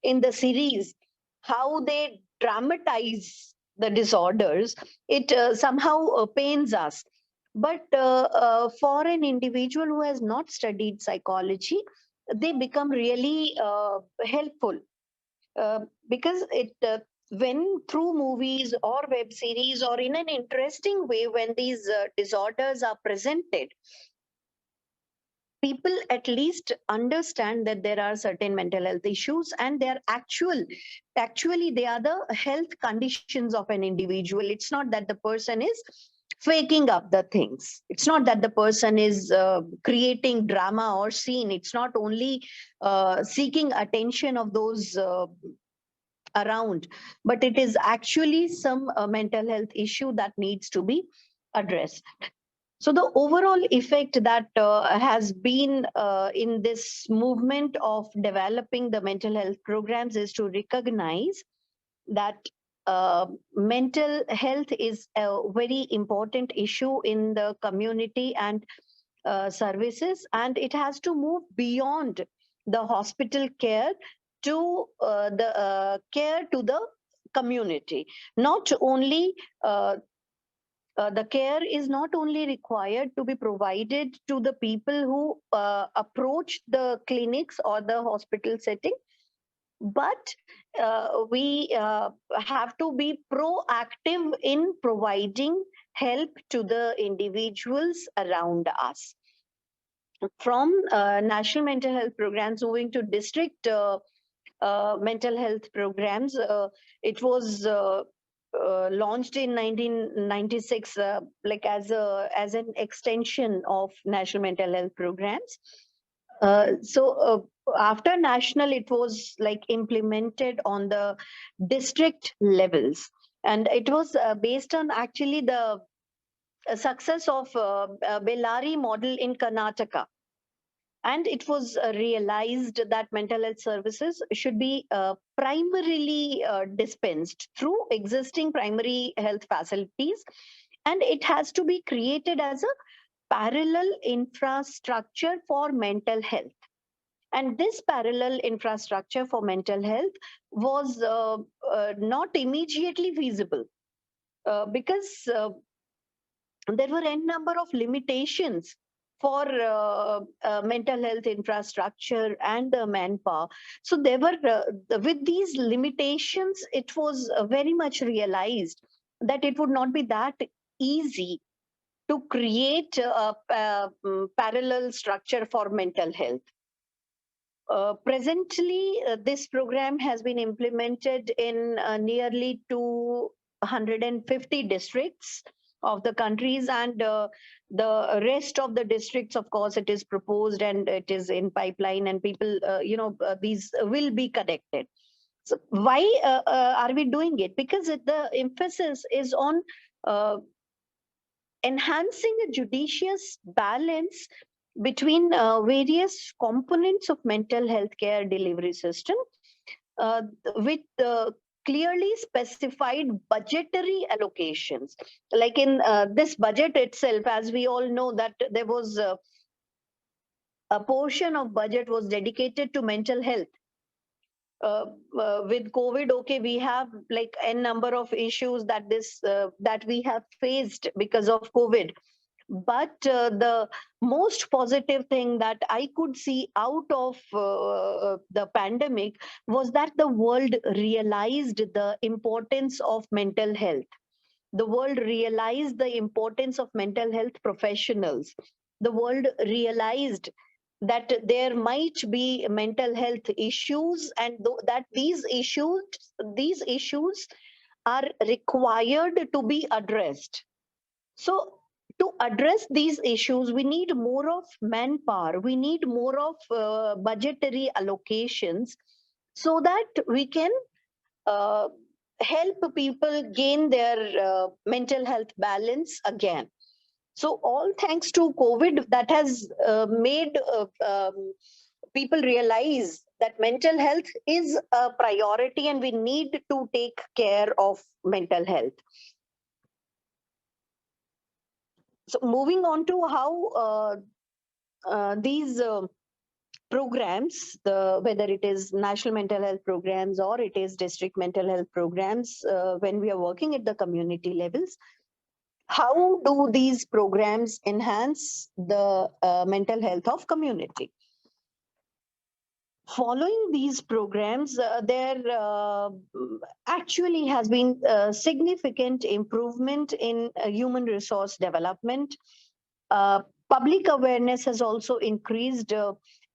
in the series how they dramatize the disorders, it somehow pains us. But for an individual who has not studied psychology, they become really helpful, because it when through movies or web series or in an interesting way, when these disorders are presented, people at least understand that there are certain mental health issues, and they are actually they are the health conditions of an individual. It's not that the person is faking up the things, it's not that the person is creating drama or scene, it's not only seeking attention of those around, but it is actually some mental health issue that needs to be addressed. So the overall effect that has been in this movement of developing the mental health programs is to recognize that mental health is a very important issue in the community and services, and it has to move beyond the hospital care to the care to the community. Not only the care is not only required to be provided to the people who approach the clinics or the hospital setting, but we have to be proactive in providing help to the individuals around us. From national mental health programs moving to district mental health programs, it was launched in 1996, like as an extension of national mental health programs. After national, it was like implemented on the district levels, and it was based on actually the success of Bellary model in Karnataka. And it was realized that mental health services should be primarily dispensed through existing primary health facilities, and it has to be created as a parallel infrastructure for mental health. And this parallel infrastructure for mental health was not immediately feasible because there were n number of limitations for mental health infrastructure and the manpower. So there were, with these limitations, it was very much realized that it would not be that easy to create a parallel structure for mental health. Presently, this program has been implemented in nearly 250 districts of the countries, and the rest of the districts, of course, it is proposed and it is in pipeline, and people, these will be connected. So why are we doing it? Because the emphasis is on uh, enhancing a judicious balance between various components of mental health care delivery system uh, with clearly specified budgetary allocations. Like in this budget itself, as we all know, that there was a portion of budget was dedicated to mental health. With COVID, okay, we have like n number of issues that we have faced because of COVID. But the most positive thing that I could see out of the pandemic was that the world realized the importance of mental health. The world realized the importance of mental health professionals. The world realized that there might be mental health issues, and that these issues are required to be addressed. So, to address these issues, we need more of manpower, we need more of budgetary allocations so that we can uh, help people gain their mental health balance again. So, all thanks to COVID, that has made people realize that mental health is a priority and we need to take care of mental health. So moving on to how these programs, whether it is national mental health programs or it is district mental health programs, when we are working at the community levels, how do these programs enhance the mental health of community? Following these programs, there actually has been significant improvement in human resource development. Public awareness has also increased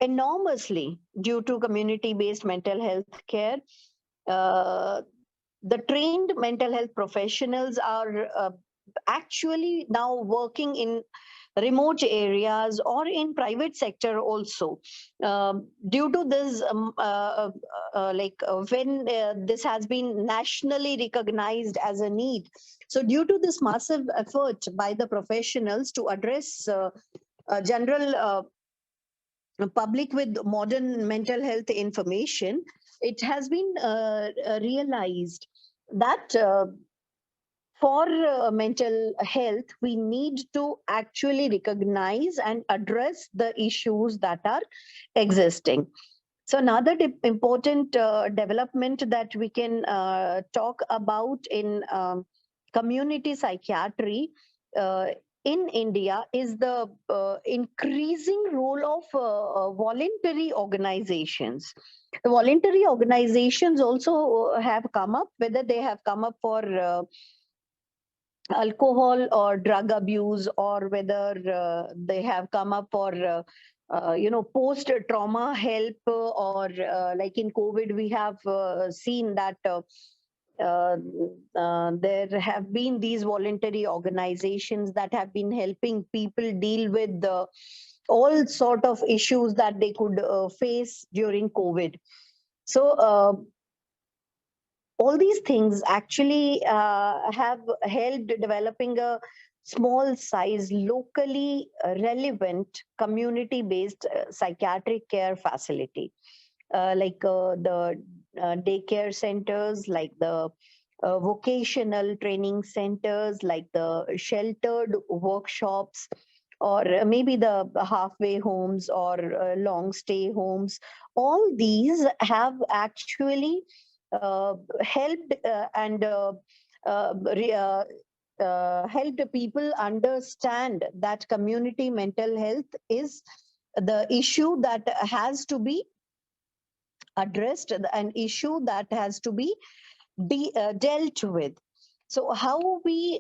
enormously due to community-based mental health care. Uh, the trained mental health professionals are actually now working in remote areas or in private sector also. Due to this, when this has been nationally recognized as a need, so due to this massive effort by the professionals to address general public with modern mental health information, it has been realized that for mental health, we need to actually recognize and address the issues that are existing. So another important development that we can talk about in community psychiatry in India is the increasing role of voluntary organizations. The voluntary organizations also have come up, whether they have come up for alcohol or drug abuse, or whether they have come up for post trauma help, or like in COVID we have seen that uh, there have been these voluntary organizations that have been helping people deal with all sort of issues that they could face during COVID. So all these things actually have helped developing a small size, locally relevant, community based psychiatric care facility, like the daycare centers, like the vocational training centers like the sheltered workshops, or maybe the halfway homes or long stay homes. All these have actually helped helped people understand that community mental health is the issue that has to be addressed, an issue that has to be dealt with. So how we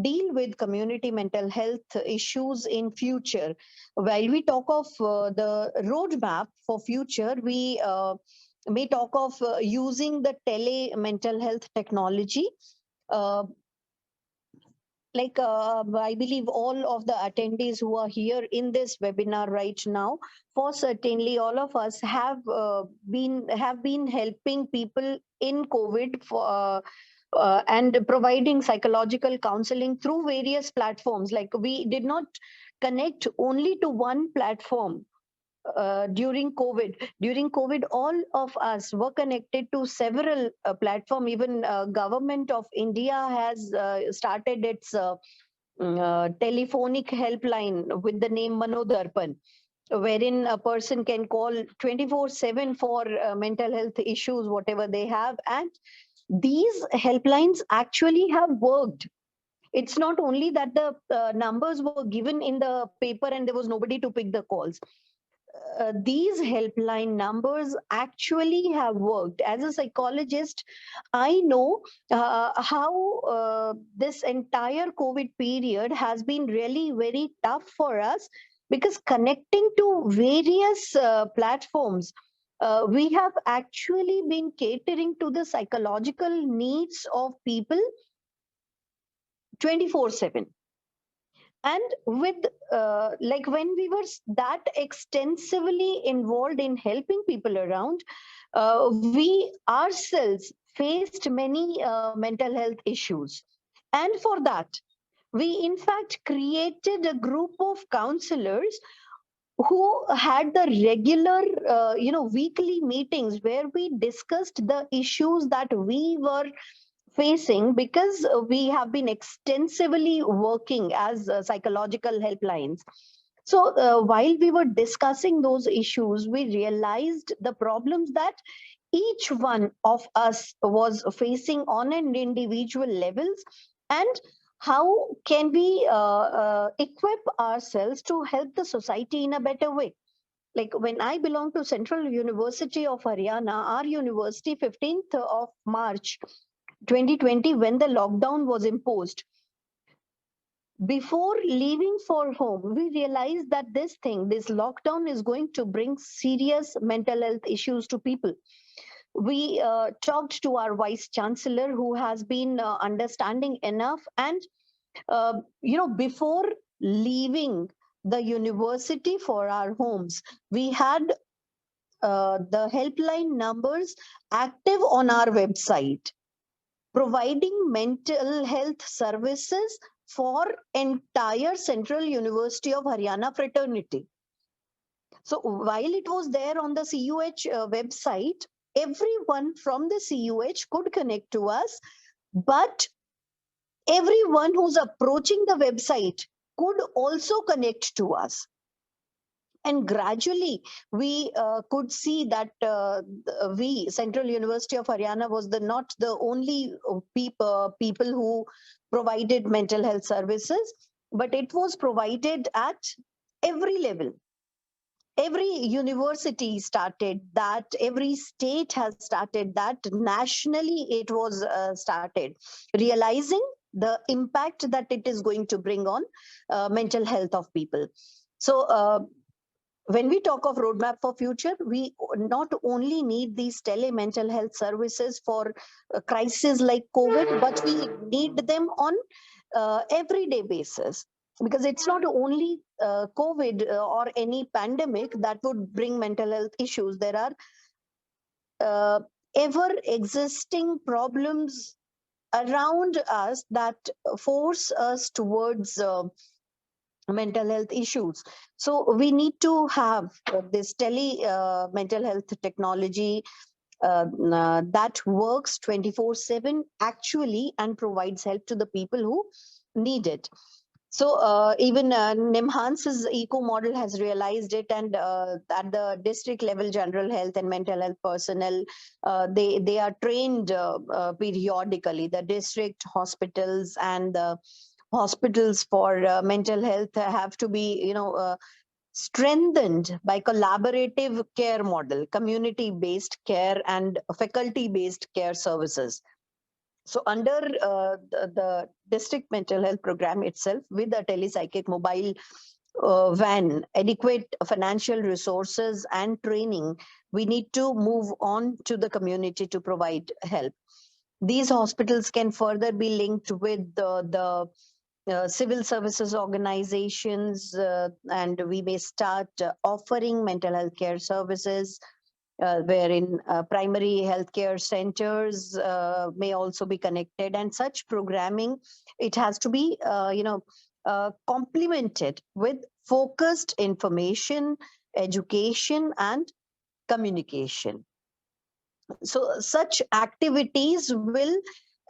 deal with community mental health issues in future? While we talk of the roadmap for future, we may talk of using the tele mental health technology. Uh, I believe all of the attendees who are here in this webinar right now, for certainly all of us have been helping people in COVID for and providing psychological counseling through various platforms. Like, we did not connect only to one platform during COVID. During COVID, all of us were connected to several platforms. Even government of India has started its telephonic helpline with the name Manodarpan, wherein a person can call 24/7 for mental health issues, whatever they have. And these helplines actually have worked. It's not only that the numbers were given in the paper and there was nobody to pick the calls. These helpline numbers actually have worked. As a psychologist, I know how this entire COVID period has been really very tough for us, because connecting to various platforms, we have actually been catering to the psychological needs of people 24/7. And with when we were that extensively involved in helping people around, we ourselves faced many mental health issues. And for that, we in fact created a group of counselors who had the regular weekly meetings where we discussed the issues that we were facing, because we have been extensively working as psychological helplines. So while we were discussing those issues, we realized the problems that each one of us was facing on an individual levels, and how can we equip ourselves to help the society in a better way. Like, when I belong to Central University of Haryana, our university, 15th of March 2020, when the lockdown was imposed, before leaving for home, we realized that this lockdown is going to bring serious mental health issues to people. We talked to our vice chancellor, who has been understanding enough. And before leaving the university for our homes, we had the helpline numbers active on our website, providing mental health services for entire Central University of Haryana fraternity. So while it was there on the CUH website, everyone from the CUH could connect to us, but everyone who's approaching the website could also connect to us. And gradually, we could see that we, Central University of Haryana, was not the only people who provided mental health services, but it was provided at every level. Every university started that, every state has started that, nationally it was started, realizing the impact that it is going to bring on mental health of people. So when we talk of roadmap for future, we not only need these tele mental health services for a crisis like COVID, but we need them on everyday basis, because it's not only COVID or any pandemic that would bring mental health issues. There are ever existing problems around us that force us towards mental health issues. So we need to have this tele mental health technology, that works 24/7 actually and provides help to the people who need it. So even NIMHANS's eco model has realized it, and at the district level, general health and mental health personnel, they are trained periodically. The district hospitals and the hospitals for mental health have to be, strengthened by collaborative care model, community-based care and faculty-based care services. So under the district mental health program itself, with a telepsychic mobile van, adequate financial resources and training, we need to move on to the community to provide help. These hospitals can further be linked with the civil services organizations, and we may start offering mental health care services, wherein primary healthcare centers may also be connected, and such programming, it has to be complemented with focused information, education and communication. So such activities will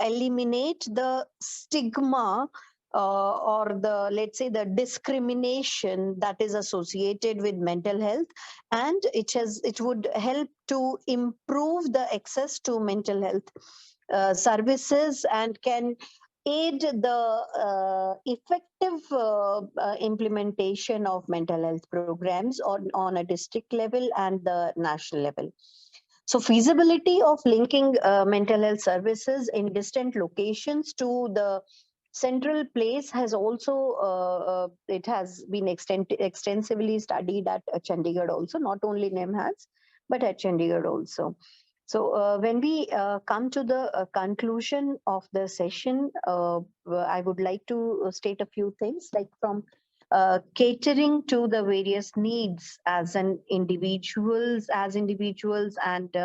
eliminate the stigma or the, let's say, the discrimination that is associated with mental health, and it would help to improve the access to mental health services, and can aid the effective implementation of mental health programs on a district level and the national level. So feasibility of linking mental health services in distant locations to the central place has also, it has been extensively studied at Chandigarh also, not only NIMHANS, but at Chandigarh also. So when we come to the conclusion of the session, I would like to state a few things, like from catering to the various needs as individuals and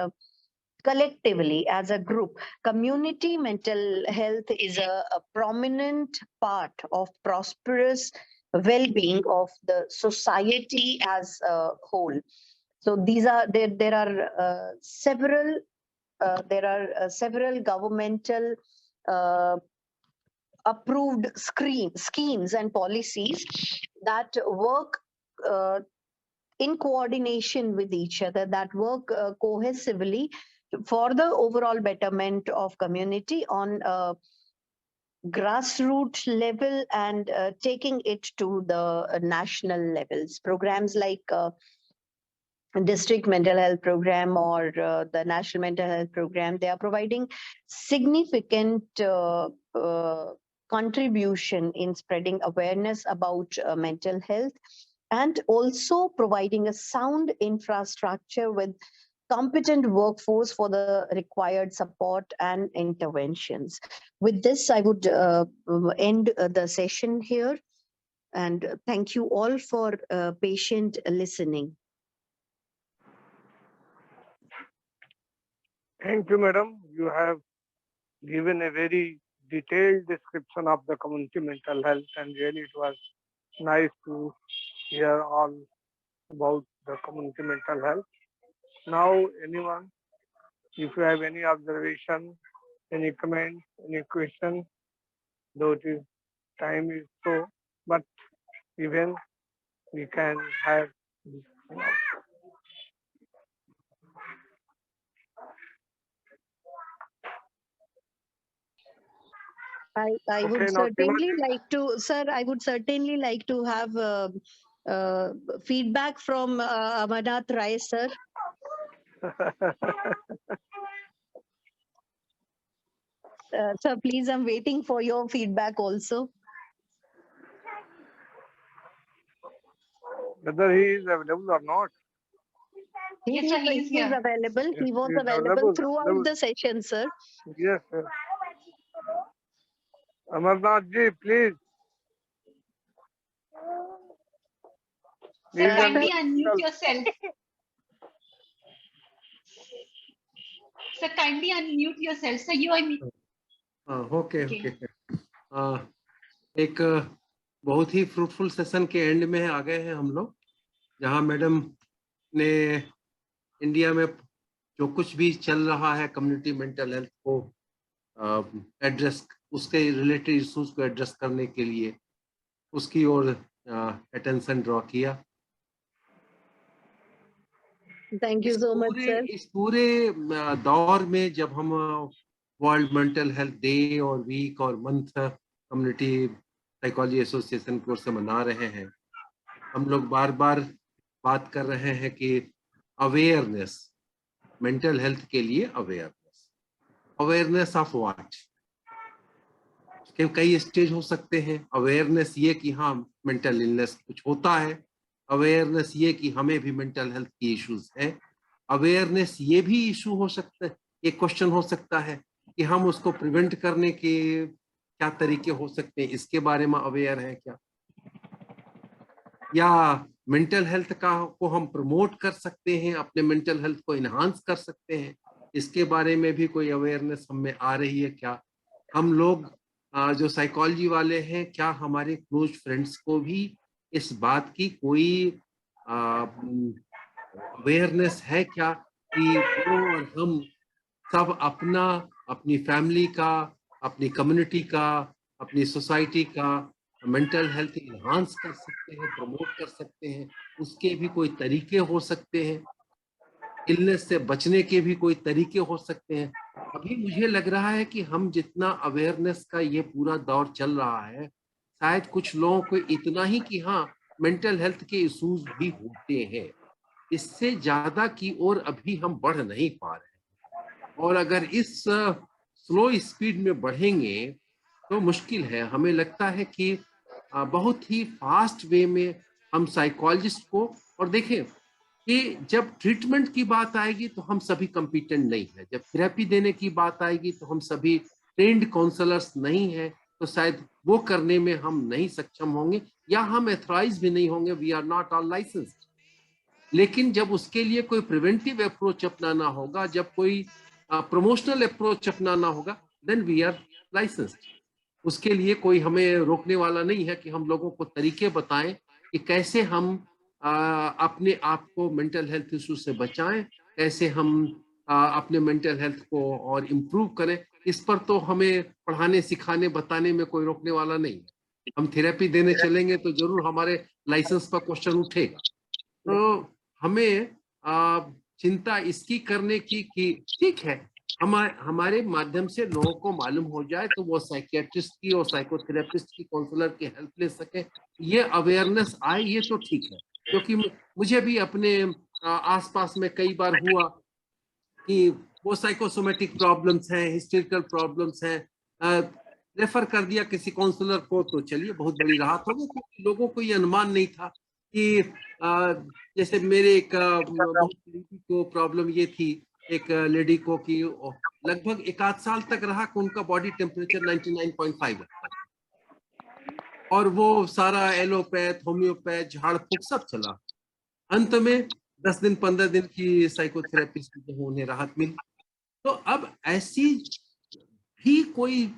collectively as a group. Community mental health is a prominent part of prosperous well-being of the society as a whole. So these are there are several governmental approved schemes and policies that work in coordination with each other, that work cohesively for the overall betterment of community on a grassroots level, and taking it to the national levels. Programs like district mental health program or the national mental health program, they are providing significant contribution in spreading awareness about mental health, and also providing a sound infrastructure with competent workforce for the required support and interventions. With this, I would end the session here, and thank you all for patient listening. Thank you, madam. You have given a very detailed description of the community mental health, and really it was nice to hear all about the community mental health. Now, anyone, if you have any observation, any comment, any question, though it is time is so, but even we can have this. I would Okay, now certainly like to, sir, I would certainly like to have feedback from Amarnath Rai, sir. Sir, please, I'm waiting for your feedback also. Whether he is available or not. Yes, sir, he is He is here. available. Yes, He was he is available available. throughout the session, sir. Yes, sir. Amarnath ji, please. Sir, Please kindly unmute unmute yourself. yourself. Sir, kindly unmute yourself. Sir, you are okay एक बहुत ही fruitful session के and में आ गए हैं हम लोग, जहां madam ने इंडिया में जो कुछ भी चल रहा है कम्युनिटी मेंटल हेल्थ को एड्रेस, उसके रिलेटेड इश्यूज को एड्रेस करने के लिए उसकी ओर अटेंशन ड्रॉ किया। Thank you so much sir. इस पूरे दौर में जब हम वर्ल्ड मेंटल हेल्थ डे और वीक और मंथ कम्युनिटी साइकोलॉजी एसोसिएशन की ओर से मना रहे हैं, हम लोग बार बार बात कर रहे हैं कि अवेयरनेस, मेंटल हेल्थ के लिए अवेयरनेस, अवेयरनेस ऑफ व्हाट, के कई स्टेज हो सकते हैं। अवेयरनेस ये कि हाँ मेंटल इलनेस कुछ होता है, अवेयरनेस ये कि हमें भी मेंटल हेल्थ की इश्यूज है, अवेयरनेस ये भी इशू हो सकता है, एक क्वेश्चन हो सकता है कि हम उसको प्रिवेंट करने के क्या तरीके हो सकते हैं, इसके बारे में अवेयर है क्या, या मेंटल हेल्थ का को हम प्रमोट कर सकते हैं, अपने मेंटल हेल्थ को इन्हांस कर सकते हैं, इसके बारे में भी कोई अवेयरनेस हमें आ रही है क्या। हम लोग जो साइकोलॉजी वाले हैं, क्या हमारे क्लोज फ्रेंड्स को भी इस बात की कोई अवेयरनेस है क्या कि वो और हम सब अपना, अपनी फैमिली का, अपनी कम्युनिटी का, अपनी सोसाइटी का मेंटल हेल्थ इन्हांस कर सकते हैं, प्रमोट कर सकते हैं, उसके भी कोई तरीके हो सकते हैं, इलनेस से बचने के भी कोई तरीके हो सकते हैं। अभी मुझे लग रहा है कि हम जितना अवेयरनेस का ये पूरा दौर चल रहा है, शायद कुछ लोगों को इतना ही कि हाँ मेंटल हेल्थ के इश्यूज भी होते हैं, इससे ज्यादा की ओर अभी हम बढ़ नहीं पा रहे हैं। और अगर इस स्लो स्पीड में बढ़ेंगे तो मुश्किल है। हमें लगता है कि बहुत ही फास्ट वे में हम साइकोलॉजिस्ट को, और देखें कि जब ट्रीटमेंट की बात आएगी तो हम सभी कॉम्पिटेंट नहीं है, जब थेरेपी देने की बात आएगी तो हम सभी ट्रेंड काउंसलर्स नहीं है, तो शायद वो करने में हम नहीं सक्षम होंगे, या हम एथराइज भी नहीं होंगे, we are not all licensed. लेकिन जब उसके लिए कोई प्रिवेंटिव अप्रोच अपनाना होगा, जब कोई प्रमोशनल अप्रोच अपनाना होगा, देन वी आर लाइसेंस्ड। उसके लिए कोई हमें रोकने वाला नहीं है कि हम लोगों को तरीके बताएं कि कैसे हम अपने आप को मेंटल हेल्थ इशू से बचाएं, कैसे हम अपने मेंटल हेल्थ को और इम्प्रूव करें। इस पर तो हमें पढ़ाने, सिखाने, बताने में कोई रोकने वाला नहीं है। हम थेरेपी देने चलेंगे तो जरूर हमारे लाइसेंस पर क्वेश्चन उठेगा। तो हमें चिंता इसकी करने की कि ठीक है, हमारे माध्यम से लोगों को मालूम हो जाए तो वो साइकियाट्रिस्ट की और साइकोथेरेपिस्ट की, काउंसलर की हेल्प ले सके, ये अवेयरनेस आए, ये तो ठीक है। क्योंकि मुझे भी अपने आसपास में कई बार हुआ कि वो साइकोसोमेटिक प्रॉब्लम्स हैं, हिस्टेरिकल प्रॉब्लम्स हैं, रेफर कर दिया किसी काउंसलर को, तो चलिए बहुत बड़ी राहत हो गई, क्योंकि लोगों को ये अनुमान नहीं था कि जैसे मेरे एक बहुत लेडी को प्रॉब्लम ये थी, एक लेडी को कि लगभग 1 आध साल तक रहा कि उनका बॉडी टेम्परेचर 99.5 रखा, और वो सारा एलोपैथ, होम्योपैथ, झाड़ फूक सब चला। अंत में 10 दिन 15 दिन की साइकोथेरेपी से जो उन्हें राहत मिली। तो अब ऐसी भी कोई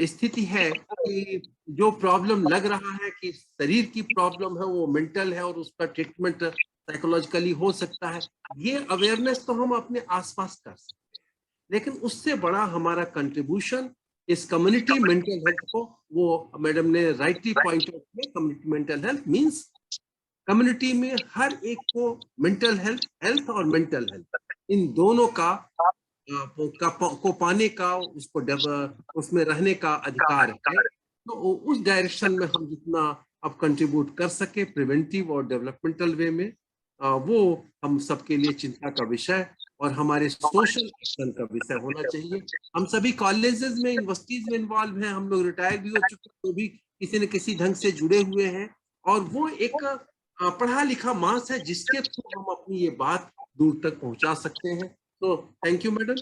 स्थिति है कि जो प्रॉब्लम लग रहा है कि शरीर की प्रॉब्लम है, वो मेंटल है और उसका ट्रीटमेंट साइकोलॉजिकली हो सकता है, ये अवेयरनेस तो हम अपने आसपास कर सकते हैं। लेकिन उससे बड़ा हमारा कंट्रीब्यूशन इस कम्युनिटी मेंटल हेल्थ को, वो मैडम ने राइटली पॉइंट आउट किया, community mental health means community में हर एक को मेंटल हेल्थ, हेल्थ और मेंटल हेल्थ, इन दोनों को पाने का, उसको उसमें रहने का अधिकार है। तो उस डायरेक्शन में हम जितना अब कंट्रीब्यूट कर सके प्रिवेंटिव और डेवलपमेंटल वे में, वो हम सबके लिए चिंता का विषय और हमारे सोशल एक्शन का विषय होना चाहिए। हम सभी कॉलेजेस में, यूनिवर्सिटीज में इन्वॉल्व हैं, हम लोग रिटायर भी हो चुके हैं, तो भी किसी न किसी ढंग से जुड़े हुए हैं, और वो एक पढ़ा लिखा मास है जिसके थ्रू हम अपनी ये बात दूर तक पहुंचा सकते हैं। So thank you, madam,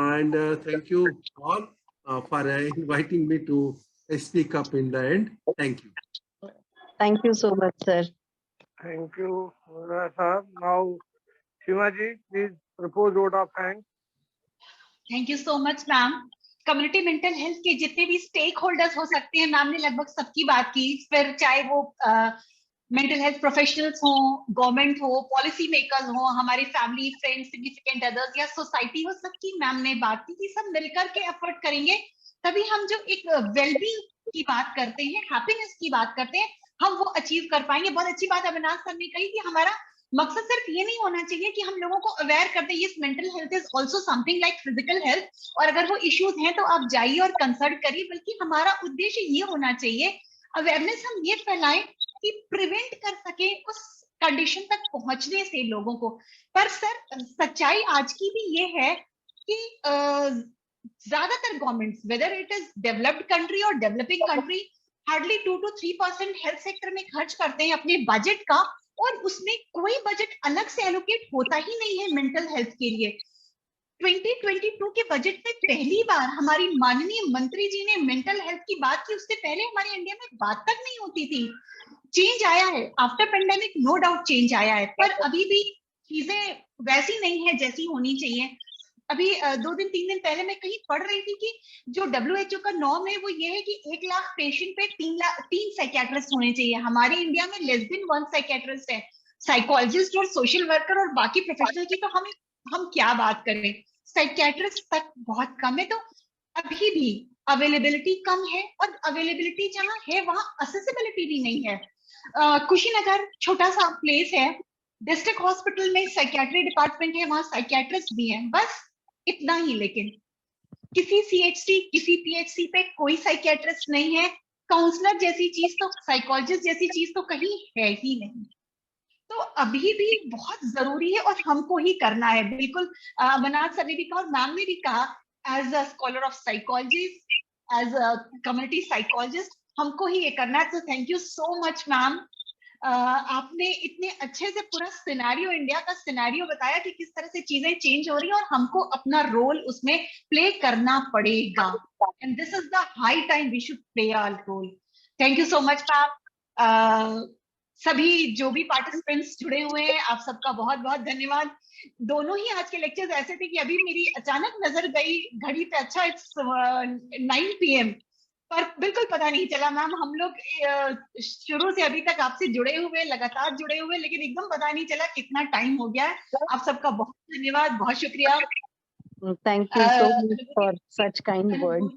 and thank you all for inviting me to speak up in the end. Thank you. Thank you so much, sir. Thank you, sir. Now, Shivaji, please propose vote of thanks. Thank you so much ma'am. Community mental health के जितने भी stake holders हो सकते हैं, ma'am ने लगभग सबकी बात की, फिर चाहे वो मेंटल हेल्थ प्रोफेशनल्स हो, गवर्नमेंट हो, पॉलिसी मेकर्स हो, हमारे फैमिली फ्रेंड्स, सिग्निफिकेंट अदर्स या सोसाइटी हो, सबकी मैम ने बात की कि सब मिलकर के एफर्ट करेंगे तभी हम जो एक वेलबींग की बात करते हैं, हैप्पीनेस की बात करते हैं, हम वो अचीव कर पाएंगे। बहुत अच्छी बात अविनाश सर ने कही कि हमारा मकसद सिर्फ ये नहीं होना चाहिए कि हम लोगों को अवेयर कर दें, ये mental health is also something like physical health, और अगर वो इश्यूज हैं तो आप जाइए और कंसल्ट करिए, बल्कि हमारा उद्देश्य ये होना चाहिए, अवेयरनेस हम ये फैलाएं कि प्रिवेंट कर सके उस कंडीशन तक पहुंचने से लोगों को। पर सर सच्चाई आज की भी ये है कि ज्यादातर governments, whether it is developed country और developing country, hardly 2 to 3% health sector में खर्च करते हैं अपने बजट का, और उसमें कोई बजट अलग से एलोकेट होता ही नहीं है मेंटल हेल्थ के लिए। 2022 के बजट में पहली बार हमारी माननीय मंत्री जी ने मेंटल हेल्थ की बात की, उससे पहले हमारे इंडिया में बात तक नहीं होती थी। चेंज आया है after pandemic, no doubt change आया है, पर अभी भी चीजें वैसी नहीं है जैसी होनी चाहिए। अभी 2 दिन 3 दिन पहले मैं कहीं पढ़ रही थी कि जो WHO का नॉर्म है वो ये है कि 1 लाख पेशेंट पे 3 साइकियाट्रिस्ट होने चाहिए। हमारे इंडिया में लेस देन 1 साइकियाट्रिस्ट है। साइकोलॉजिस्ट और सोशल वर्कर और बाकी प्रोफेशनल की तो हम क्या बात करें, साइकियाट्रिस्ट तक बहुत कम है। तो अभी भी अवेलेबिलिटी कम है, और अवेलेबिलिटी जहां है वहां असेसिबिलिटी भी नहीं है। कुशीनगर छोटा सा प्लेस है, डिस्ट्रिक्ट हॉस्पिटल में साइकियाट्री डिपार्टमेंट है, वहां साइकियाट्रिस्ट भी हैं, बस इतना ही। लेकिन किसी CHC किसी PHC पे कोई साइकियाट्रिस्ट नहीं है। काउंसलर जैसी चीज तो, साइकोलॉजिस्ट जैसी चीज तो कहीं है ही नहीं। तो अभी भी बहुत जरूरी है और हमको ही करना है। बिल्कुल अमरनाथ सर ने भी कहा और मैम ने भी कहा, as a scholar of psychology, as a community psychologist, हमको ही ये करना है। तो thank you so much ma'am, आपने इतने अच्छे से पूरा सिनेरियो, इंडिया का सिनेरियो बताया कि किस तरह से चीजें चेंज हो रही है और हमको अपना रोल उसमें प्ले करना पड़ेगा, and this is the high time we should play our role. Thank you so much ma'am. सभी जो भी पार्टिसिपेंट्स जुड़े हुए हैं, आप सबका बहुत बहुत धन्यवाद। दोनों ही आज के लेक्चर्स ऐसे थे कि अभी मेरी अचानक नजर गई घड़ी पे, अच्छा इट्स 9 PM, पर बिल्कुल पता नहीं चला। मैम हम लोग शुरू से अभी तक आपसे जुड़े हुए, लगातार जुड़े हुए, लेकिन एकदम पता नहीं चला कितना टाइम हो गया है। आप सबका बहुत धन्यवाद, बहुत शुक्रिया। Thank you so much for such kind word.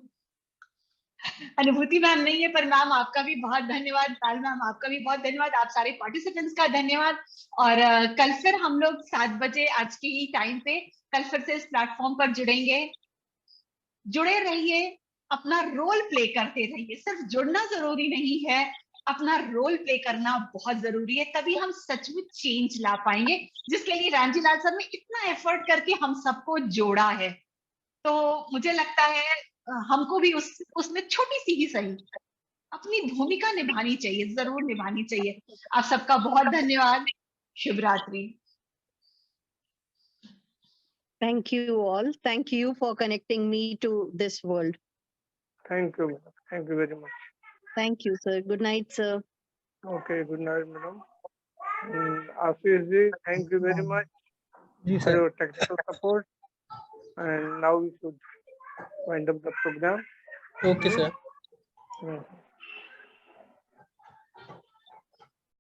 अनुभूति मैम नहीं है, पर मैम आपका भी बहुत धन्यवाद, पायल मैम आपका भी बहुत धन्यवाद, आप सारे पार्टिसिपेंट्स का धन्यवाद। और कल फिर हम लोग 7 बजे आज के ही टाइम पे कल फिर से इस प्लेटफॉर्म पर जुड़ेंगे। जुड़े रहिए, अपना रोल प्ले करते रहिए। सिर्फ जुड़ना जरूरी नहीं है, अपना रोल प्ले करना बहुत जरूरी है, तभी हम सच में चेंज ला पाएंगे, जिसके लिए रामजीलाल सर ने इतना एफर्ट करके हम सबको जोड़ा है। तो मुझे लगता है हमको भी उसमें छोटी सी ही सही अपनी भूमिका निभानी चाहिए, जरूर निभानी चाहिए। आप सबका बहुत धन्यवाद, शुभ रात्रि। Thank you all. Thank you for connecting me to this world. Thank you, madam. Thank you very much. Thank you, sir. Good night, sir. Okay, good night, madam. And Ashish ji, thank you very much for your technical support. And now we should wind up the program. Okay, sir. Hmm.